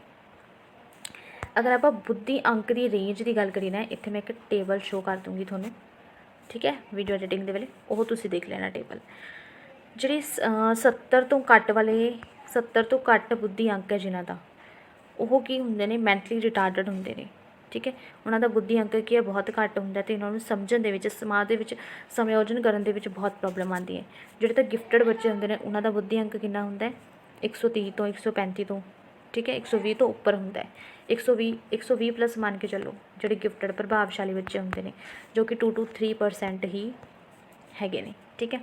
ਅਗਰ ਆਪਾਂ ਬੁੱਧੀ ਅੰਕ ਦੀ ਰੇਂਜ ਦੀ ਗੱਲ ਕਰੀਏ ਨਾ, ਇੱਥੇ ਮੈਂ ਇੱਕ ਟੇਬਲ ਸ਼ੋਅ ਕਰ ਦੂੰਗੀ ਤੁਹਾਨੂੰ। ਠੀਕ ਹੈ, ਵੀਡੀਓ ਐਡੀਟਿੰਗ ਦੇ ਵੇਲੇ ਉਹ ਤੁਸੀਂ ਦੇਖ ਲੈਣਾ ਟੇਬਲ। ਜਿਹੜੀ 70 ਤੋਂ ਘੱਟ ਬੁੱਧੀ ਅੰਕ ਹੈ ਜਿਨ੍ਹਾਂ ਦਾ, ਉਹ ਕੀ ਹੁੰਦੇ ਨੇ, ਮੈਂਟਲੀ ਰਿਟਾਰਡਡ ਹੁੰਦੇ ਨੇ। ਠੀਕ ਹੈ, ਉਹਨਾਂ ਦਾ ਬੁੱਧੀ ਅੰਕ ਕੀ ਹੈ, ਬਹੁਤ ਘੱਟ ਹੁੰਦਾ ਅਤੇ ਇਹਨਾਂ ਨੂੰ ਸਮਝਣ ਦੇ ਵਿੱਚ, ਸਮਾਜ ਦੇ ਵਿੱਚ ਸਮਾਯੋਜਨ ਕਰਨ ਦੇ ਵਿੱਚ ਬਹੁਤ ਪ੍ਰੋਬਲਮ ਆਉਂਦੀ ਹੈ। ਜਿਹੜੇ ਤਾਂ ਗਿਫਟਡ ਬੱਚੇ ਹੁੰਦੇ ਨੇ ਉਹਨਾਂ ਦਾ ਬੁੱਧੀ ਅੰਕ ਕਿੰਨਾ ਹੁੰਦਾ ਹੈ, 130 ਤੋਂ 135 ਤੋਂ। ਠੀਕ ਹੈ, 120 ਤੋਂ ਉੱਪਰ ਹੁੰਦਾ ਹੈ। 120 ਪਲੱਸ ਮੰਨ ਕੇ ਚੱਲੋ। ਜਿਹੜੇ ਗਿਫਟਡ ਪ੍ਰਭਾਵਸ਼ਾਲੀ ਬੱਚੇ ਹੁੰਦੇ ਨੇ, ਜੋ ਕਿ 2 to 3% ਹੀ ਹੈਗੇ ਨੇ। ਠੀਕ ਹੈ।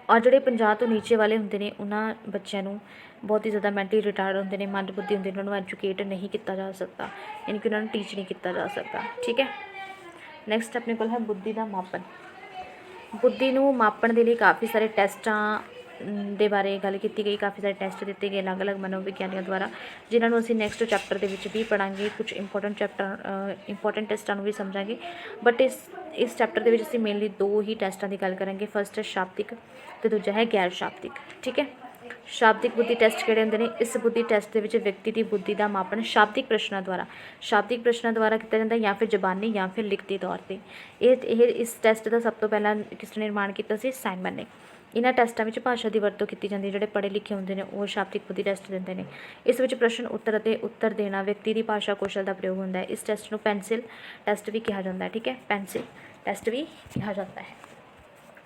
ਔਰ ਜਿਹੜੇ 50 ਤੋਂ ਨੀਚੇ ਵਾਲੇ ਹੁੰਦੇ ਨੇ, ਉਹਨਾਂ ਬੱਚਿਆਂ ਨੂੰ ਬਹੁਤ ਹੀ ਜ਼ਿਆਦਾ ਮੈਂਟਲੀ ਰਿਟਾਰਡ ਹੁੰਦੇ ਨੇ, ਮੰਦ ਬੁੱਧੀ ਹੁੰਦੇ ਨੇ, ਉਹਨਾਂ ਨੂੰ ਐਜੂਕੇਟ ਨਹੀਂ ਕੀਤਾ ਜਾ ਸਕਦਾ, ਯਾਨੀ ਕਿ ਉਹਨਾਂ ਨੂੰ ਟੀਚ ਨਹੀਂ ਕੀਤਾ ਜਾ ਸਕਦਾ। ਠੀਕ ਹੈ। ਨੈਕਸਟ ਆਪਣੇ ਕੋਲ ਹੈ ਬੁੱਧੀ ਦਾ ਮਾਪਨ। ਬੁੱਧੀ ਨੂੰ ਮਾਪਣ ਦੇ ਲਈ ਕਾਫੀ ਸਾਰੇ ਟੈਸਟਾਂ ਦੇ ਬਾਰੇ ਗੱਲ ਕੀਤੀ ਗਈ, ਕਾਫੀ ਸਾਰੇ ਟੈਸਟ ਦਿੱਤੇ ਗਏ ਅਲੱਗ-ਅਲੱਗ ਮਨੋਵਿਗਿਆਨੀਆਂ ਦੁਆਰਾ, ਜਿਨ੍ਹਾਂ ਨੂੰ ਅਸੀਂ ਨੈਕਸਟ ਚੈਪਟਰ ਦੇ ਵਿੱਚ ਵੀ ਪੜ੍ਹਾਂਗੇ। ਕੁਝ ਇੰਪੋਰਟੈਂਟ ਟੈਸਟਾਂ ਨੂੰ ਵੀ ਸਮਝਾਂਗੇ, ਬਟ ਇਸ ਚੈਪਟਰ ਦੇ ਵਿੱਚ ਅਸੀਂ ਮੇਨਲੀ 2 ਹੀ ਟੈਸਟਾਂ ਦੀ ਗੱਲ ਕਰਾਂਗੇ। ਫਸਟ ਹੈ ਸ਼ਾਬਦਿਕ ਅਤੇ ਦੂਜਾ ਹੈ ਗੈਰ ਸ਼ਾਬਦਿਕ। ਠੀਕ ਹੈ। ਸ਼ਾਬਦਿਕ ਬੁੱਧੀ ਟੈਸਟ ਕਿਹੜੇ ਹੁੰਦੇ ਨੇ, ਇਸ ਬੁੱਧੀ ਟੈਸਟ ਦੇ ਵਿੱਚ ਵਿਅਕਤੀ ਦੀ ਬੁੱਧੀ ਦਾ ਮਾਪਣ ਸ਼ਾਬਦਿਕ ਪ੍ਰਸ਼ਨਾਂ ਦੁਆਰਾ ਕੀਤਾ ਜਾਂਦਾ, ਜਾਂ ਫਿਰ ਜ਼ਬਾਨੀ ਜਾਂ ਫਿਰ ਲਿਖਤੀ ਤੌਰ 'ਤੇ। ਇਸ ਟੈਸਟ ਦਾ ਸਭ ਤੋਂ ਪਹਿਲਾਂ ਕਿਸ ਨੇ ਨਿਰਮਾਣ ਕੀਤਾ ਸੀ, ਸਾਈਮਨ ਨੇ। ਇਹਨਾਂ ਟੈਸਟਾਂ ਵਿੱਚ ਭਾਸ਼ਾ ਦੀ ਵਰਤੋਂ ਕੀਤੀ ਜਾਂਦੀ ਹੈ। ਜਿਹੜੇ ਪੜ੍ਹੇ ਲਿਖੇ ਹੁੰਦੇ ਨੇ ਉਹ ਸ਼ਾਬਦਿਕ ਬੁੱਧੀ ਟੈਸਟ ਦਿੰਦੇ ਨੇ। ਇਸ ਵਿੱਚ ਪ੍ਰਸ਼ਨ ਉੱਤਰ ਅਤੇ ਉੱਤਰ ਦੇਣਾ ਵਿਅਕਤੀ ਦੀ ਭਾਸ਼ਾ ਕੌਸ਼ਲ ਦਾ ਪ੍ਰਯੋਗ ਹੁੰਦਾ ਹੈ। ਇਸ ਟੈਸਟ ਨੂੰ ਪੈਨਸਿਲ ਟੈਸਟ ਵੀ ਕਿਹਾ ਜਾਂਦਾ ਹੈ। ਠੀਕ ਹੈ, ਪੈਨਸਿਲ ਟੈਸਟ ਵੀ ਕਿਹਾ ਜਾਂਦਾ ਹੈ।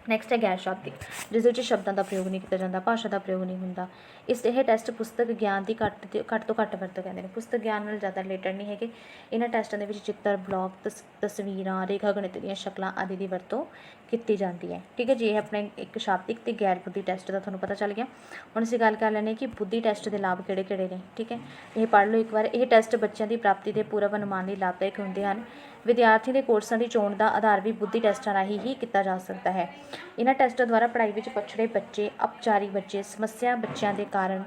ਨੈਕਸਟ ਹੈ ਗੈਰ ਸ਼ਾਬਦਿਕ, ਜਿਸ ਵਿੱਚ ਸ਼ਬਦਾਂ ਦਾ ਪ੍ਰਯੋਗ ਨਹੀਂ ਕੀਤਾ ਜਾਂਦਾ, ਭਾਸ਼ਾ ਦਾ ਪ੍ਰਯੋਗ ਨਹੀਂ ਹੁੰਦਾ। ਇਹ ਟੈਸਟ ਪੁਸਤਕ ਗਿਆਨ ਦੀ ਘੱਟ ਤੋਂ ਘੱਟ ਵਰਤੋਂ ਕਹਿੰਦੇ ਨੇ, ਪੁਸਤਕ ਗਿਆਨ ਨਾਲ ਜ਼ਿਆਦਾ ਰਿਲੇਟਡ ਨਹੀਂ ਹੈਗੇ। ਇਹਨਾਂ ਟੈਸਟਾਂ ਦੇ ਵਿੱਚ ਚਿੱਤਰ, ਬਲੌਕ, ਤਸਵੀਰਾਂ, ਰੇਖਾ ਗਣਿਤ ਦੀਆਂ ਸ਼ਕਲਾਂ ਆਦਿ ਦੀ ਵਰਤੋਂ ਕੀਤੀ ਜਾਂਦੀ ਹੈ। ਠੀਕ ਹੈ ਜੀ। ਇਹ ਆਪਣੇ ਇੱਕ ਸ਼ਾਬਦਿਕ ਅਤੇ ਗੈਰ ਬੁੱਧੀ ਟੈਸਟ ਦਾ ਤੁਹਾਨੂੰ ਪਤਾ ਚੱਲ ਗਿਆ। ਹੁਣ ਅਸੀਂ ਗੱਲ ਕਰ ਲੈਂਦੇ ਹਾਂ ਕਿ ਬੁੱਧੀ ਟੈਸਟ ਦੇ ਲਾਭ ਕਿਹੜੇ ਨੇ। ਠੀਕ ਹੈ, ਇਹ ਪੜ੍ਹ ਲਓ ਇੱਕ ਵਾਰ। ਇਹ ਟੈਸਟ ਬੱਚਿਆਂ ਦੀ ਪ੍ਰਾਪਤੀ ਦੇ ਪੂਰਵ ਅਨੁਮਾਨ ਲਈ ਲਾਭਦਾਇਕ ਹੁੰਦੇ ਹਨ। ਵਿਦਿਆਰਥੀ ਦੇ ਕੋਰਸਾਂ ਦੀ ਚੋਣ ਦਾ ਆਧਾਰ ਵੀ ਬੁੱਧੀ ਟੈਸਟਾਂ ਰਾਹੀਂ ਹੀ ਕੀਤਾ ਜਾ ਸਕਦਾ ਹੈ। ਇਹਨਾਂ ਟੈਸਟਾਂ ਦੁਆਰਾ ਪੜ੍ਹਾਈ ਵਿੱਚ ਪਛੜੇ ਬੱਚੇ, ਅਪਚਾਰੀ ਬੱਚੇ, ਸਮੱਸਿਆ ਬੱਚਿਆਂ ਦੇ ਕਾਰਨ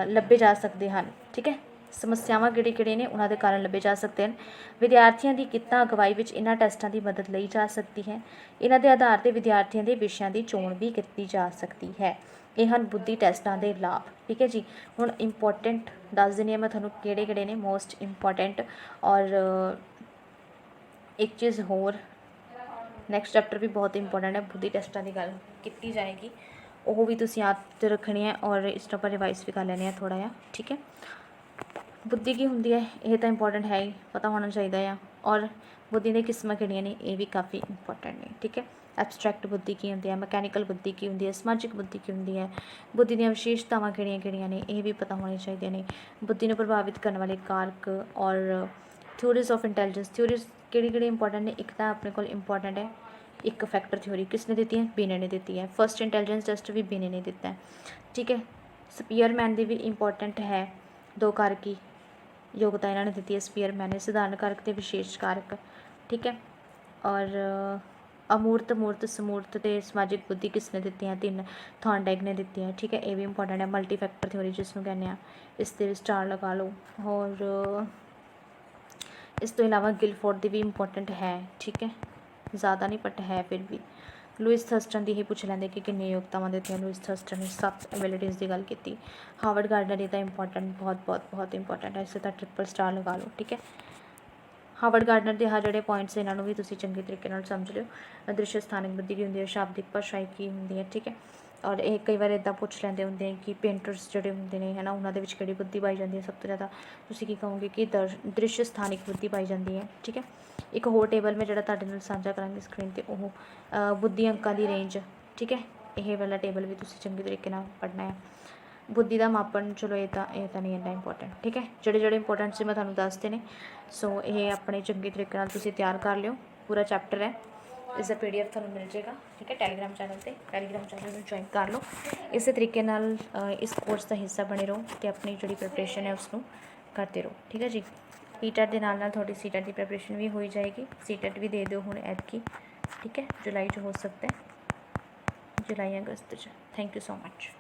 ਲੱਭੇ ਜਾ ਸਕਦੇ ਹਨ। ਠੀਕ ਹੈ, ਸਮੱਸਿਆਵਾਂ ਕਿਹੜੇ ਨੇ, ਉਹਨਾਂ ਦੇ ਕਾਰਨ ਲੱਭੇ ਜਾ ਸਕਦੇ ਹਨ। ਵਿਦਿਆਰਥੀਆਂ ਦੀ ਕਿੱਤਾ ਅਗਵਾਈ ਵਿੱਚ ਇਹਨਾਂ ਟੈਸਟਾਂ ਦੀ ਮਦਦ ਲਈ ਜਾ ਸਕਦੀ ਹੈ। ਇਹਨਾਂ ਦੇ ਆਧਾਰ 'ਤੇ ਵਿਦਿਆਰਥੀਆਂ ਦੇ ਵਿਸ਼ਿਆਂ ਦੀ ਚੋਣ ਵੀ ਕੀਤੀ ਜਾ ਸਕਦੀ ਹੈ। ਇਹ ਹਨ ਬੁੱਧੀ ਟੈਸਟਾਂ ਦੇ ਲਾਭ। ਠੀਕ ਹੈ ਜੀ। ਹੁਣ ਇੰਪੋਰਟੈਂਟ ਦੱਸ ਦਿੰਦੀ ਹਾਂ ਮੈਂ ਤੁਹਾਨੂੰ ਕਿਹੜੇ ਨੇ ਮੋਸਟ ਇੰਪੋਰਟੈਂਟ। ਔਰ ਇੱਕ ਚੀਜ਼ ਹੋਰ, ਨੈਕਸਟ ਚੈਪਟਰ ਵੀ ਬਹੁਤ ਇੰਪੋਰਟੈਂਟ ਹੈ, ਬੁੱਧੀ ਟੈਸਟਾਂ ਦੀ ਗੱਲ ਕੀਤੀ ਜਾਏਗੀ, ਉਹ ਵੀ ਤੁਸੀਂ ਯਾਦ ਰੱਖਣੀ ਹੈ, ਔਰ ਇਸ ਤੋਂ ਆਪਾਂ ਰਿਵਾਈਜ਼ ਵੀ ਕਰ ਲੈਣੇ ਆ ਥੋੜ੍ਹਾ ਜਿਹਾ। ਠੀਕ ਹੈ, ਬੁੱਧੀ ਕੀ ਹੁੰਦੀ ਹੈ ਇਹ ਤਾਂ ਇੰਪੋਰਟੈਂਟ ਹੈ ਹੀ, ਪਤਾ ਹੋਣਾ ਚਾਹੀਦਾ ਆ। ਔਰ ਬੁੱਧੀ ਦੀਆਂ ਕਿਸਮਾਂ ਕਿਹੜੀਆਂ ਨੇ ਇਹ ਵੀ ਕਾਫੀ ਇੰਪੋਰਟੈਂਟ ਨੇ। ਠੀਕ ਹੈ, ਐਬਸਟਰੈਕਟ ਬੁੱਧੀ ਕੀ ਹੁੰਦੀ ਹੈ, ਮਕੈਨੀਕਲ ਬੁੱਧੀ ਕੀ ਹੁੰਦੀ ਹੈ, ਸਮਾਜਿਕ ਬੁੱਧੀ ਕੀ ਹੁੰਦੀ ਹੈ, ਬੁੱਧੀ ਦੀਆਂ ਵਿਸ਼ੇਸ਼ਤਾਵਾਂ ਕਿਹੜੀਆਂ ਨੇ ਇਹ ਵੀ ਪਤਾ ਹੋਣੀਆਂ ਚਾਹੀਦੀਆਂ ਨੇ। ਬੁੱਧੀ ਨੂੰ ਪ੍ਰਭਾਵਿਤ ਕਰਨ ਵਾਲੇ ਕਾਰਕ ਔਰ ਥਿਊਰੀਜ਼ ਆਫ ਇੰਟੈਲੀਜੈਂਸ। ਥਿਊਰੀਜ਼ ਕਿਹੜੀ ਇੰਪੋਰਟੈਂਟ ਨੇ, ਇੱਕ ਤਾਂ ਆਪਣੇ ਕੋਲ ਇੰਪੋਰਟੈਂਟ ਹੈ ਇੱਕ ਫੈਕਟਰ ਥਿਊਰੀ, ਕਿਸ ਨੇ ਦਿੱਤੀ ਹੈ, ਬਿਨੇ ਨੇ ਦਿੱਤੀ ਹੈ। ਫਸਟ ਇੰਟੈਲੀਜੈਂਸ ਟੈਸਟ ਵੀ ਬਿਨੇ ਨੇ ਦਿੱਤਾ ਹੈ। ਠੀਕ ਹੈ, ਸਪੀਅਰਮੈਨ ਦੀ ਵੀ ਇੰਪੋਰਟੈਂਟ ਹੈ। दो कारकी योग्यता इन्होंने दी है, स्पीयर मैंने सधारण कारक ते विशेष कारक, ठीक है। और अमूर्त मूर्त समूर्त ते समाजिक बुद्धि किसने दी है, 3 थॉर्नडाइक ने दी है, ठीक है। ये भी इंपॉर्टेंट है, मल्टी फैक्टर थ्योरी जिसनों कहने हैं, इस ते स्टार लगा लो। और इस तो इलावा गिलफोर्ड की भी इंपॉर्टेंट है, ठीक है, ज़्यादा नहीं बट है फिर भी। लुइस थर्स्टन की ही पूछ लेंगे कि कितनी योग्यतावां दित्तियां लुइस थर्स्टन ने, 7 एबिलिटीज़ की गल की। हावर्ड गार्डनर ये तो इंपॉर्टेंट, बहुत बहुत बहुत इंपॉर्टेंट है, इसे तो ट्रिपल स्टार लगा लो, ठीक है। हावर्ड गार्डनर के हर जोड़े पॉइंट्स इन्हों भी तुम चंगे तरीके नाल समझ लियो। दृश्य स्थानिक बुद्धि की होंगी है, शाब्दिक भाषाई की होंगी है, ठीक है। और ये कई बार इदा पूछ लेंदे होंगे हैं कि पेंटर्स जोड़े होंगे हैं है ना, उन्होंने कि बुद्धि पाई जाती है सब तो ज़्यादा, तुम की कहोगे कि दृश्य स्थानिक बुद्धि पाई जाती है, ठीक है। एक होर टेबल मैं जो साझा करांगी स्क्रीन पर, वो बुद्धि अंकों की रेंज, ठीक है। यह वाला टेबल भी तुम चंगे तरीके नाल पढ़ना है। बुद्धि का मापन चलो ये तो नहीं इन्ना इंपॉर्टेंट, ठीक है। जोड़े इंपॉर्टेंट से मैं तुहानूं दसते ने, सो ये अपने चंगे तरीके नाल तुसीं तैयार कर लियो। पूरा चैप्टर है, इसका PDF तुहानूं मिल जाएगा, ठीक है, टैलीग्राम चैनल पर। टैलीग्राम चैनल में ज्वाइन कर लो, इस तरीके नाल इस कोर्स का हिस्सा बने रहो तो अपनी जी प्रिपरेशन है उसनूं करते रहो, ठीक है जी। PTET के नाल थोड़ी CTET की प्रिपरेशन भी हो जाएगी, CTET भी दे दो हुण ऐतकी, ठीक है, जुलाई हो सकता है, जुलाई अगस्त। Thank you so much.